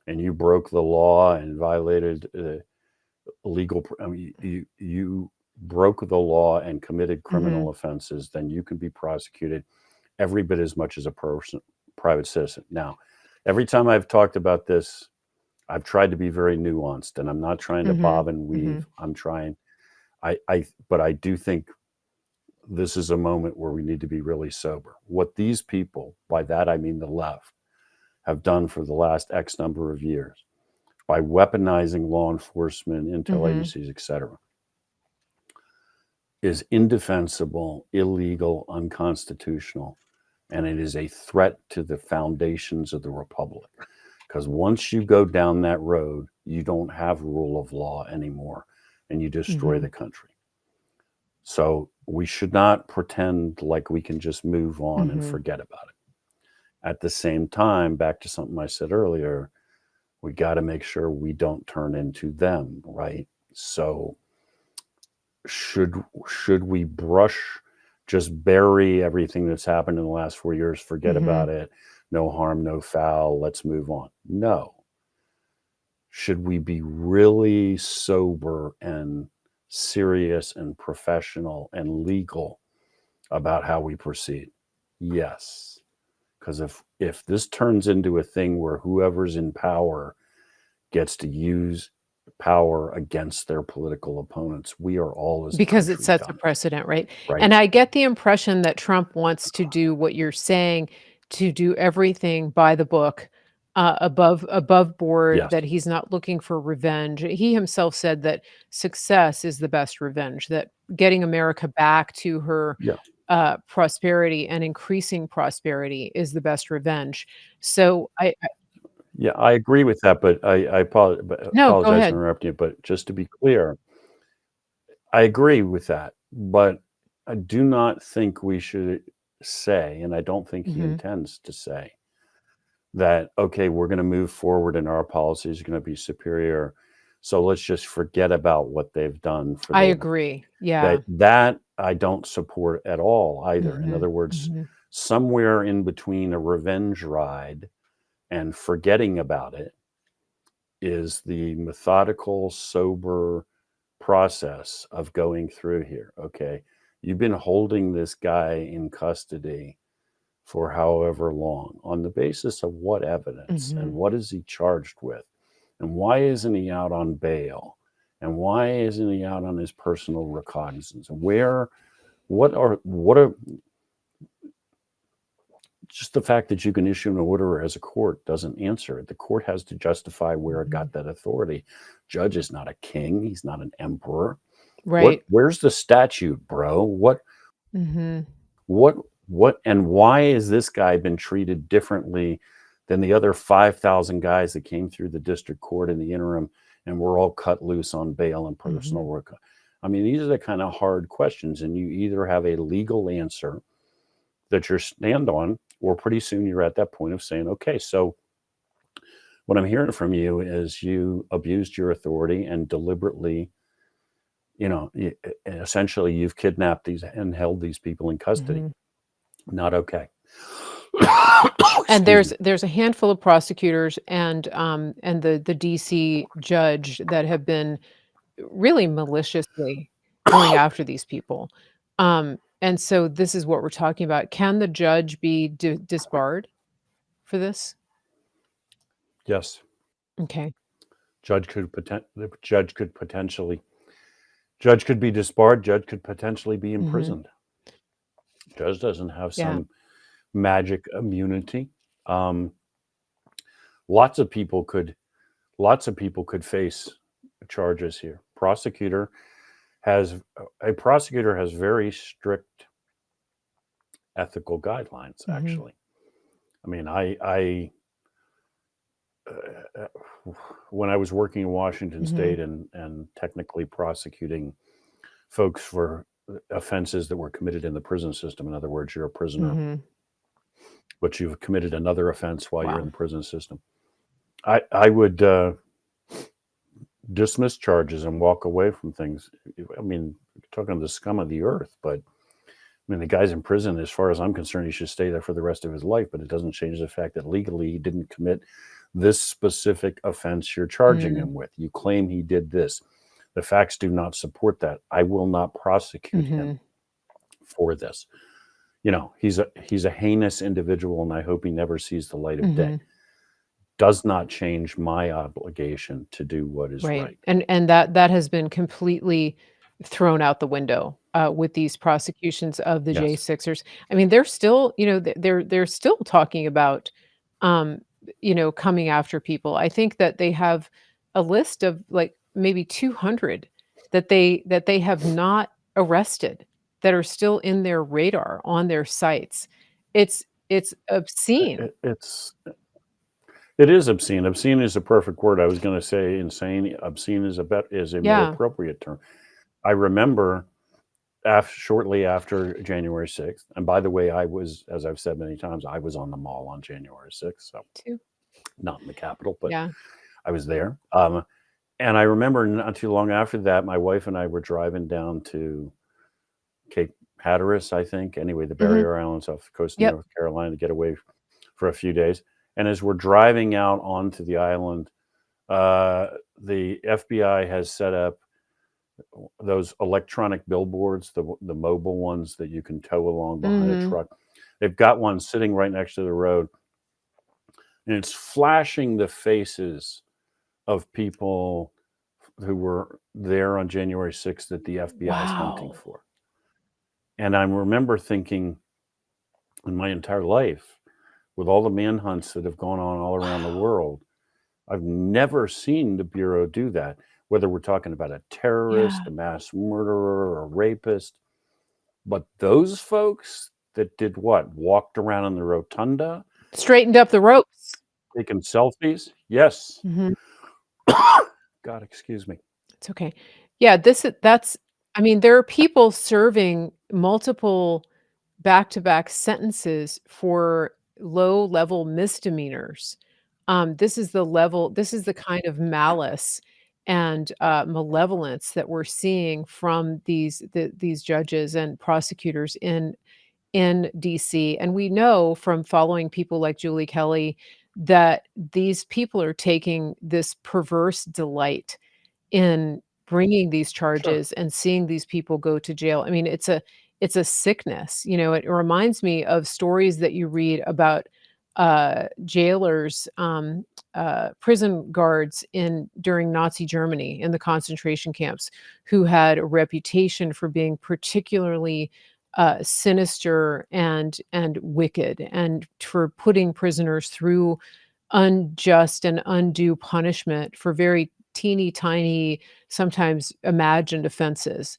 and you broke the law and violated I mean, you broke the law and committed Mhm, criminal offenses, then you can be prosecuted every bit as much as a private citizen. Now, every time I've talked about this, I've tried to be very nuanced, and I'm not trying to mhm, bob and mhm, weave. But I do think this is a moment where we need to be really sober. What these people, by that I mean the left, have done for the last X number of years by weaponizing law enforcement, intel mhm. agencies, etc., is indefensible, illegal, unconstitutional, and it is a threat to the foundations of the republic. Because once you go down that road, you don't have rule of law anymore, and you destroy Mhm, the country. So we should not pretend like we can just move on and mhm. forget about it. At the same time, back to something I said earlier, we got to make sure we don't turn into them, right? So should should we just bury everything that's happened in the last 4 years, forget Mhm. about it, no harm, no foul, let's move on? No. Should we be really sober and serious and professional and legal about how we proceed? Yes. Because if this turns into a thing where whoever's in power gets to use power against their political opponents, we are all as a Because it country sets a done, precedent, right? right? And I get the impression that Trump wants to do what you're saying, to do everything by the book, above board, Yes. that he's not looking for revenge. He himself said that success is the best revenge, that getting America back to her, Yeah. prosperity and increasing prosperity is the best revenge. So I Yeah, I agree with that, but I No, go apologize for ahead. interrupting you. But just to be clear, I agree with that, but I do not think we should say, and I don't think he Mhm. intends to say, that, okay, we're going to move forward and our policy is going to be superior. So let's just forget about what they've done for I the agree. Yeah. that I don't support at all either. In Mhm. other words, Mhm. somewhere in between a revenge ride and forgetting about it is the methodical, sober process of going through here. Okay, you've been holding this guy in custody for however long on the basis of what evidence and Mhm. what is he charged with and why isn't he out on bail and why isn't he out on his personal recognizance, what are just the fact that you can issue an order as a court doesn't answer it. The court has to justify where it Mhm. got that authority. Judge is not a king, he's not an emperor. Right. Where's the statute, bro? Mhm. What and why has this guy been treated differently than the other 5,000 guys that came through the district court in the interim and were all cut loose on bail and personal Mhm. work? I mean, these are the kind of hard questions, and you either have a legal answer that you stand on, or pretty soon you're at that point of saying, okay, so what I'm hearing from you is you abused your authority and deliberately, essentially you've kidnapped these and held these people in custody. Mhm. Not okay. And Excuse me. there's a handful of prosecutors and the DC judge that have been really maliciously going after these people. And so this is what we're talking about. Can the judge be disbarred for this? Yes, Okay. the judge could potentially judge could be disbarred. Judge could potentially be Mhm. imprisoned. Judge doesn't have Yeah. some magic immunity. Um, lots of people could face charges here. Prosecutor a prosecutor has very strict ethical guidelines. Actually, I mean, uh, when I was working in Washington State and technically prosecuting folks for offenses that were committed in the prison system. In other words, you're a prisoner, but you've committed another offense while you're in Wow. the prison system. I would dismiss charges and walk away from things. I mean, talking the scum of the earth, but I mean, the guy's in prison. As far as I'm concerned, he should stay there for the rest of his life. But it doesn't change the fact that legally he didn't commit this specific offense you're charging him with. You claim he did this. The facts do not support that. I will not prosecute him for this. You know, he's a heinous individual, and I hope he never sees the light of day. Does not change my obligation to do what is right. And that has been completely thrown out the window with these prosecutions of the Yes. J6ers. I mean, they're still, you know, they're still talking about, you know, coming after people. I think that they have a list of like maybe 200 that they have not arrested, that are still in their radar on their sites. It's obscene. It is obscene. Obscene is a perfect word. I was going to say insane. Obscene is a more Yeah. appropriate term. I remember shortly after January 6th, and by the way, I was, as I've said many times, I was on the mall on January 6th, so Too. not in the Capitol, but Yeah. I was there. And I remember not too long after that, my wife and I were driving down to Cape Hatteras, I think. Anyway, the Barrier Islands off the coast of Yep. North Carolina to get away for a few days. And as we're driving out onto the island, the FBI has set up those electronic billboards, the mobile ones that you can tow along behind a truck. They've got one sitting right next to the road, and it's flashing the faces of people who were there on January 6th that the FBI is hunting Wow. for. And I remember thinking, in my entire life, with all the manhunts that have gone on all around the world, I've never seen the Bureau do that, whether we're talking about a terrorist, Yeah. a mass murderer, a rapist. But those folks that did what? Walked around in the rotunda, Straightened up the ropes. taking selfies? Yes. Mhm. God, excuse me. It's okay. Yeah, that's I mean, there are people serving multiple back-to-back sentences for low-level misdemeanors. This is the kind of malice and, malevolence that we're seeing from these judges and prosecutors in DC, and we know from following people like Julie Kelly that these people are taking this perverse delight in bringing these Sure. charges and seeing these people go to jail. I mean, it's a sickness, you know, it reminds me of stories that you read about, jailers, prison guards during Nazi Germany in the concentration camps who had a reputation for being particularly, sinister and wicked, and for putting prisoners through unjust and undue punishment for very teeny tiny, sometimes imagined offenses,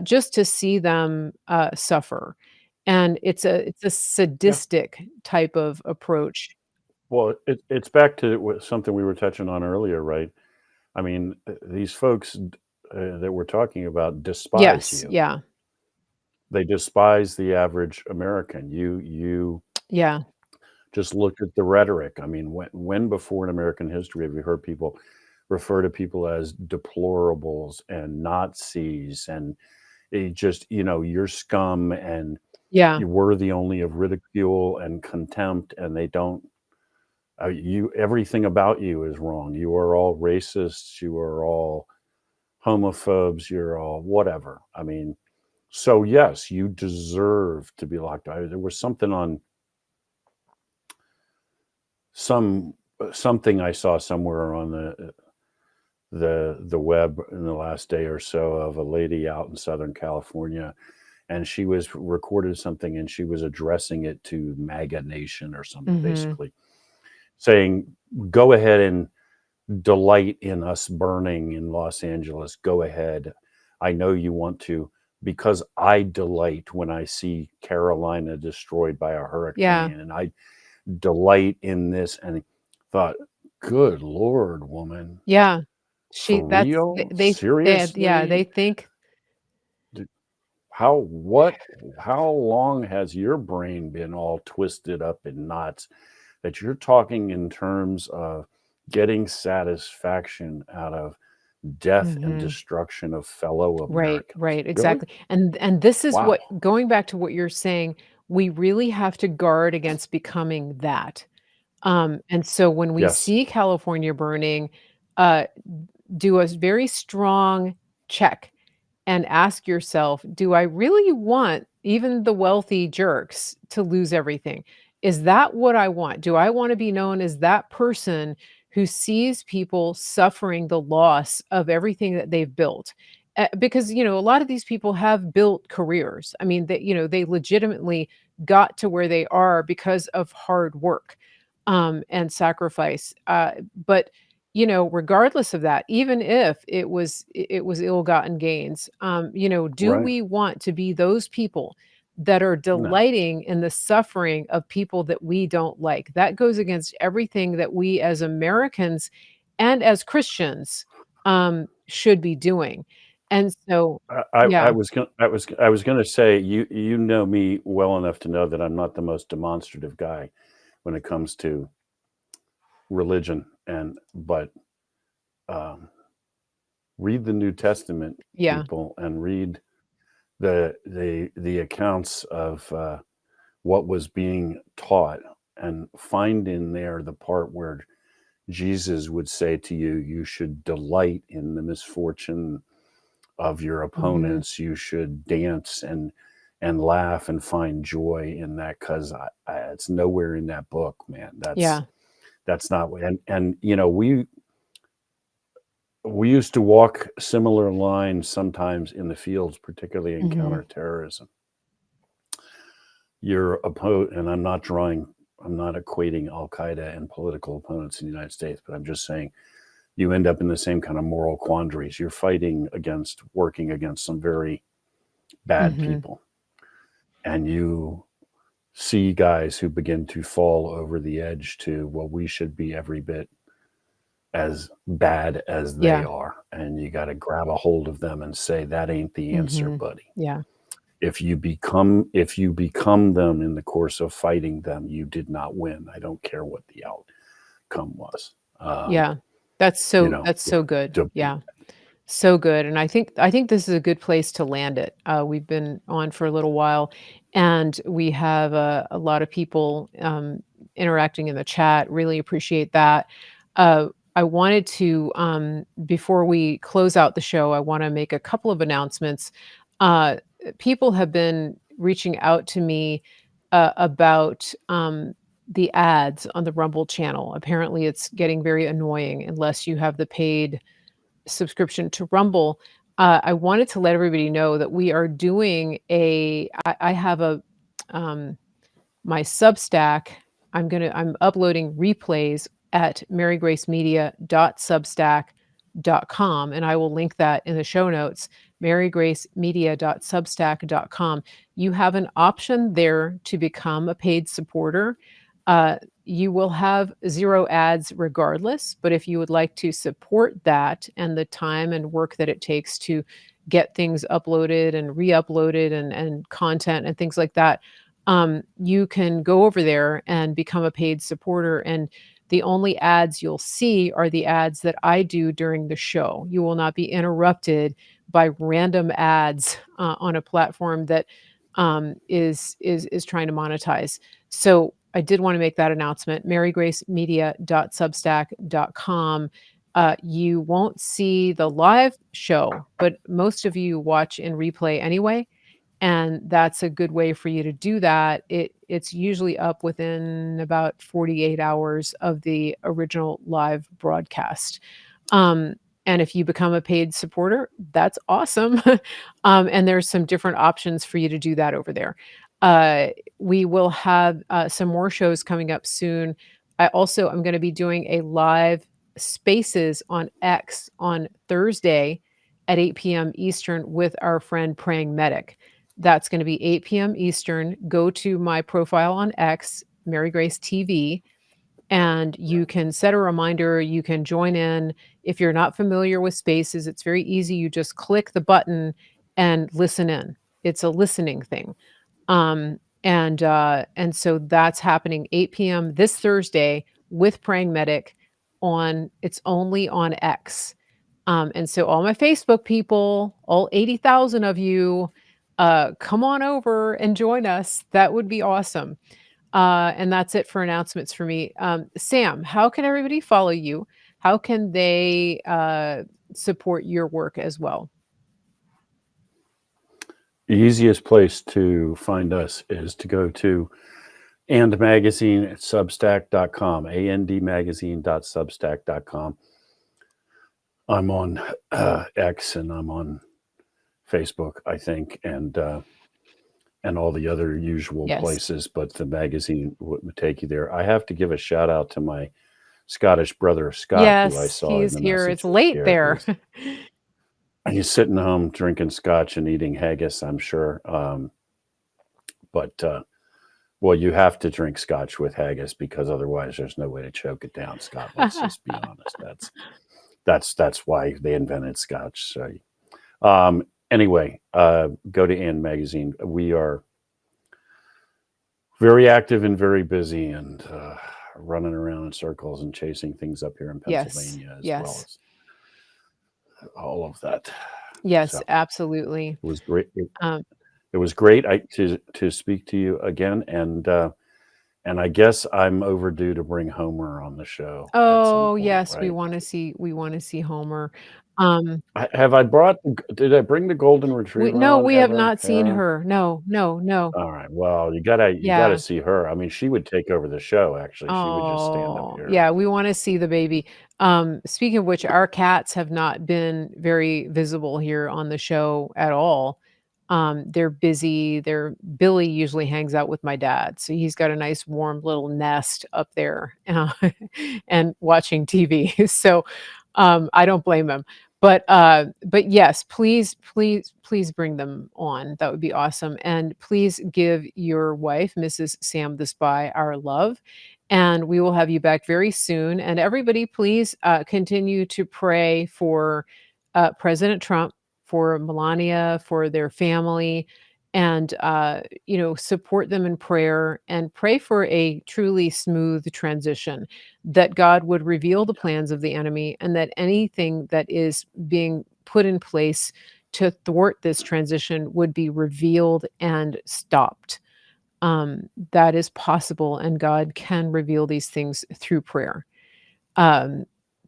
just to see them, suffer. And it's a Yeah. sadistic type of approach. Well, it's back to something we were touching on earlier, right? I mean, these folks that we're talking about despise Yes, you. yeah, They despise the average American. You yeah, just look at the rhetoric. I mean, when before in American history have you heard people refer to people as deplorables and Nazis and just, you're scum and yeah, you're worthy only of ridicule and contempt, and they don't. Everything about you is wrong. You are all racists. You are all homophobes. You're all whatever. I mean, so yes, you deserve to be locked up. There was something on something I saw somewhere on the web in the last day or so of a lady out in Southern California, and she was recorded something and she was addressing it to MAGA Nation or something, basically saying, go ahead and delight in us burning in Los Angeles. Go ahead. I know you want to, because I delight when I see Carolina destroyed by a Yeah. hurricane, and I delight in this. And thought, good Lord, woman, Yeah. for They yeah, they seriously? think D- how long has your brain been all twisted up in knots that you're talking in terms of getting satisfaction out of death and Mhm. destruction of fellow Right, Americans? right, Really? exactly. And this is Wow. what going back to what you're saying, we really have to guard against becoming that. And so when we Yes. see California burning, uh, do a very strong check and ask yourself, do I really want even the wealthy jerks to lose everything? Is that what I want? Do I want to be known as that person who sees people suffering the loss of everything that they've built? Because a lot of these people have built careers. I mean, they legitimately got to where they are because of hard work and sacrifice. But regardless of that, even if it was ill-gotten gains, do Right. we want to be those people that are No. delighting in the suffering of people that we don't like? That goes against everything that we as Americans and as Christians should be doing. And so, I yeah. was going I was going to say, you know me well enough to know that I'm not the most demonstrative guy when it comes to religion, and but um, read the New Testament, Yeah. people, and read the accounts of what was being taught, and find in there the part where Jesus would say to you, you should delight in the misfortune of your Mhm. opponents. You should dance and laugh and find joy in that, because it's nowhere in that book, man. Yeah. That's not. And we used to walk similar lines sometimes in the fields, particularly in Mhm. counterterrorism. And I'm not equating Al Qaeda and political opponents in the United States, but I'm just saying you end up in the same kind of moral quandaries. You're working against some very bad Mhm. people, and you see guys who begin to fall over the edge to, well, we should be every bit as bad as they Yeah. are. And you got to grab a hold of them and say, that ain't the answer, Mhm. buddy. Yeah. If you become them in the course of fighting them, you did not win. I don't care what the outcome was. Yeah. That's You so know, that's so good. to, Yeah. So good, and I think this is a good place to land it. We've been on for a little while, and we have a lot of people interacting in the chat. Really appreciate that. I wanted to, before we close out the show, I want to make a couple of announcements. Uh, People have been reaching out to me about the ads on the Rumble channel. Apparently, it's getting very annoying unless you have the paid subscription to Rumble. I wanted to let everybody know that we are doing I have um, my Substack. I'm uploading replays at marygracemedia.substack.com, and I will link that in the show notes. marygracemedia.substack.com. You have an option there to become a paid supporter. Uh, you will have 0 ads regardless, but if you would like to support that and the time and work that it takes to get things uploaded and re-uploaded and content and things like that, you can go over there and become a paid supporter. And the only ads you'll see are the ads that I do during the show. You will not be interrupted by random ads on a platform that is trying to monetize. So I did want to make that announcement. marygracemedia.substack.com. You won't see the live show, but most of you watch in replay anyway, and that's a good way for you to do that. It's usually up within about 48 hours of the original live broadcast. Um, and if you become a paid supporter, that's awesome. And there's some different options for you to do that over there. Uh, we will have some more shows coming up soon. I'm going to be doing a live Spaces on X on Thursday at 8 p.m. Eastern with our friend Praying Medic. That's going to be 8 p.m. Eastern. Go to my profile on X, Mary Grace TV, and you can set a reminder. You can join in. If you're not familiar with Spaces, it's very easy. You just click the button and listen in. It's a listening thing. And so that's happening 8 p.m. this Thursday with Praying Medic on it's only on X. And so all my Facebook people, all 80,000 of you, come on over and join us. That would be awesome. And that's it for announcements for me. Sam, how can everybody follow you? How can they support your work as well? The easiest place to find us is to go to And Magazine at substack.com, andmagazine.substack.com. I'm on X and I'm on Facebook, I think, and all the other usual Yes. places, but the magazine would take you there. I have to give a shout out to my Scottish brother, Scott, who I Yes, saw in he's the here. message It's late here. there. He's sitting home drinking scotch and eating haggis, I'm sure. Well, you have to drink scotch with haggis because otherwise there's no way to choke it down, Scott. Let's just be honest. That's why they invented scotch. So, anyway, go to And Magazine. We are very active and very busy and running around in circles and chasing things up here in Yes, Pennsylvania as well yes, as all of that. yes, So absolutely. it was great. Um, It was great to speak to you again, and I guess I'm overdue to bring Homer on the show at some oh point, yes, we right? want to see Homer. Um, Have I brought? Did I bring the golden retriever no, on we have ever? not seen her. No, no, no. All right. Well, you gotta Yeah. see her. I mean, she would take over the show. Actually, she would just stand up Oh, here. yeah, we want to see the baby. Speaking of which, our cats have not been very visible here on the show at all. They're busy. Billy usually hangs out with my dad, so he's got a nice warm little nest up there and watching TV. So I don't blame him. But yes, please, please, please bring them on. That would be awesome. And please give your wife, Mrs. Sam the Spy, our love. And we will have you back very soon. And everybody, please continue to pray for President Trump, for Melania, for their family, and support them in prayer and pray for a truly smooth transition, that God would reveal the plans of the enemy and that anything that is being put in place to thwart this transition would be revealed and stopped. That is possible, and God can reveal these things through prayer.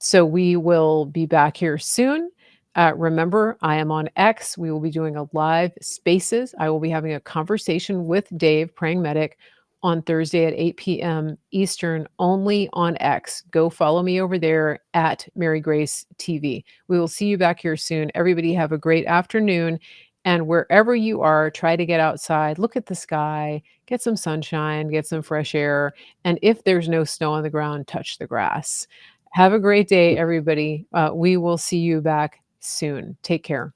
So we will be back here soon. Remember, I am on X. We will be doing a live Spaces. I will be having a conversation with Dave, Praying Medic, on Thursday at 8 p.m. Eastern, only on X. Go follow me over there at Mary Grace TV. We will see you back here soon. Everybody have a great afternoon. And wherever you are, try to get outside, look at the sky, get some sunshine, get some fresh air. And if there's no snow on the ground, touch the grass. Have a great day, everybody. We will see you back soon. Take care.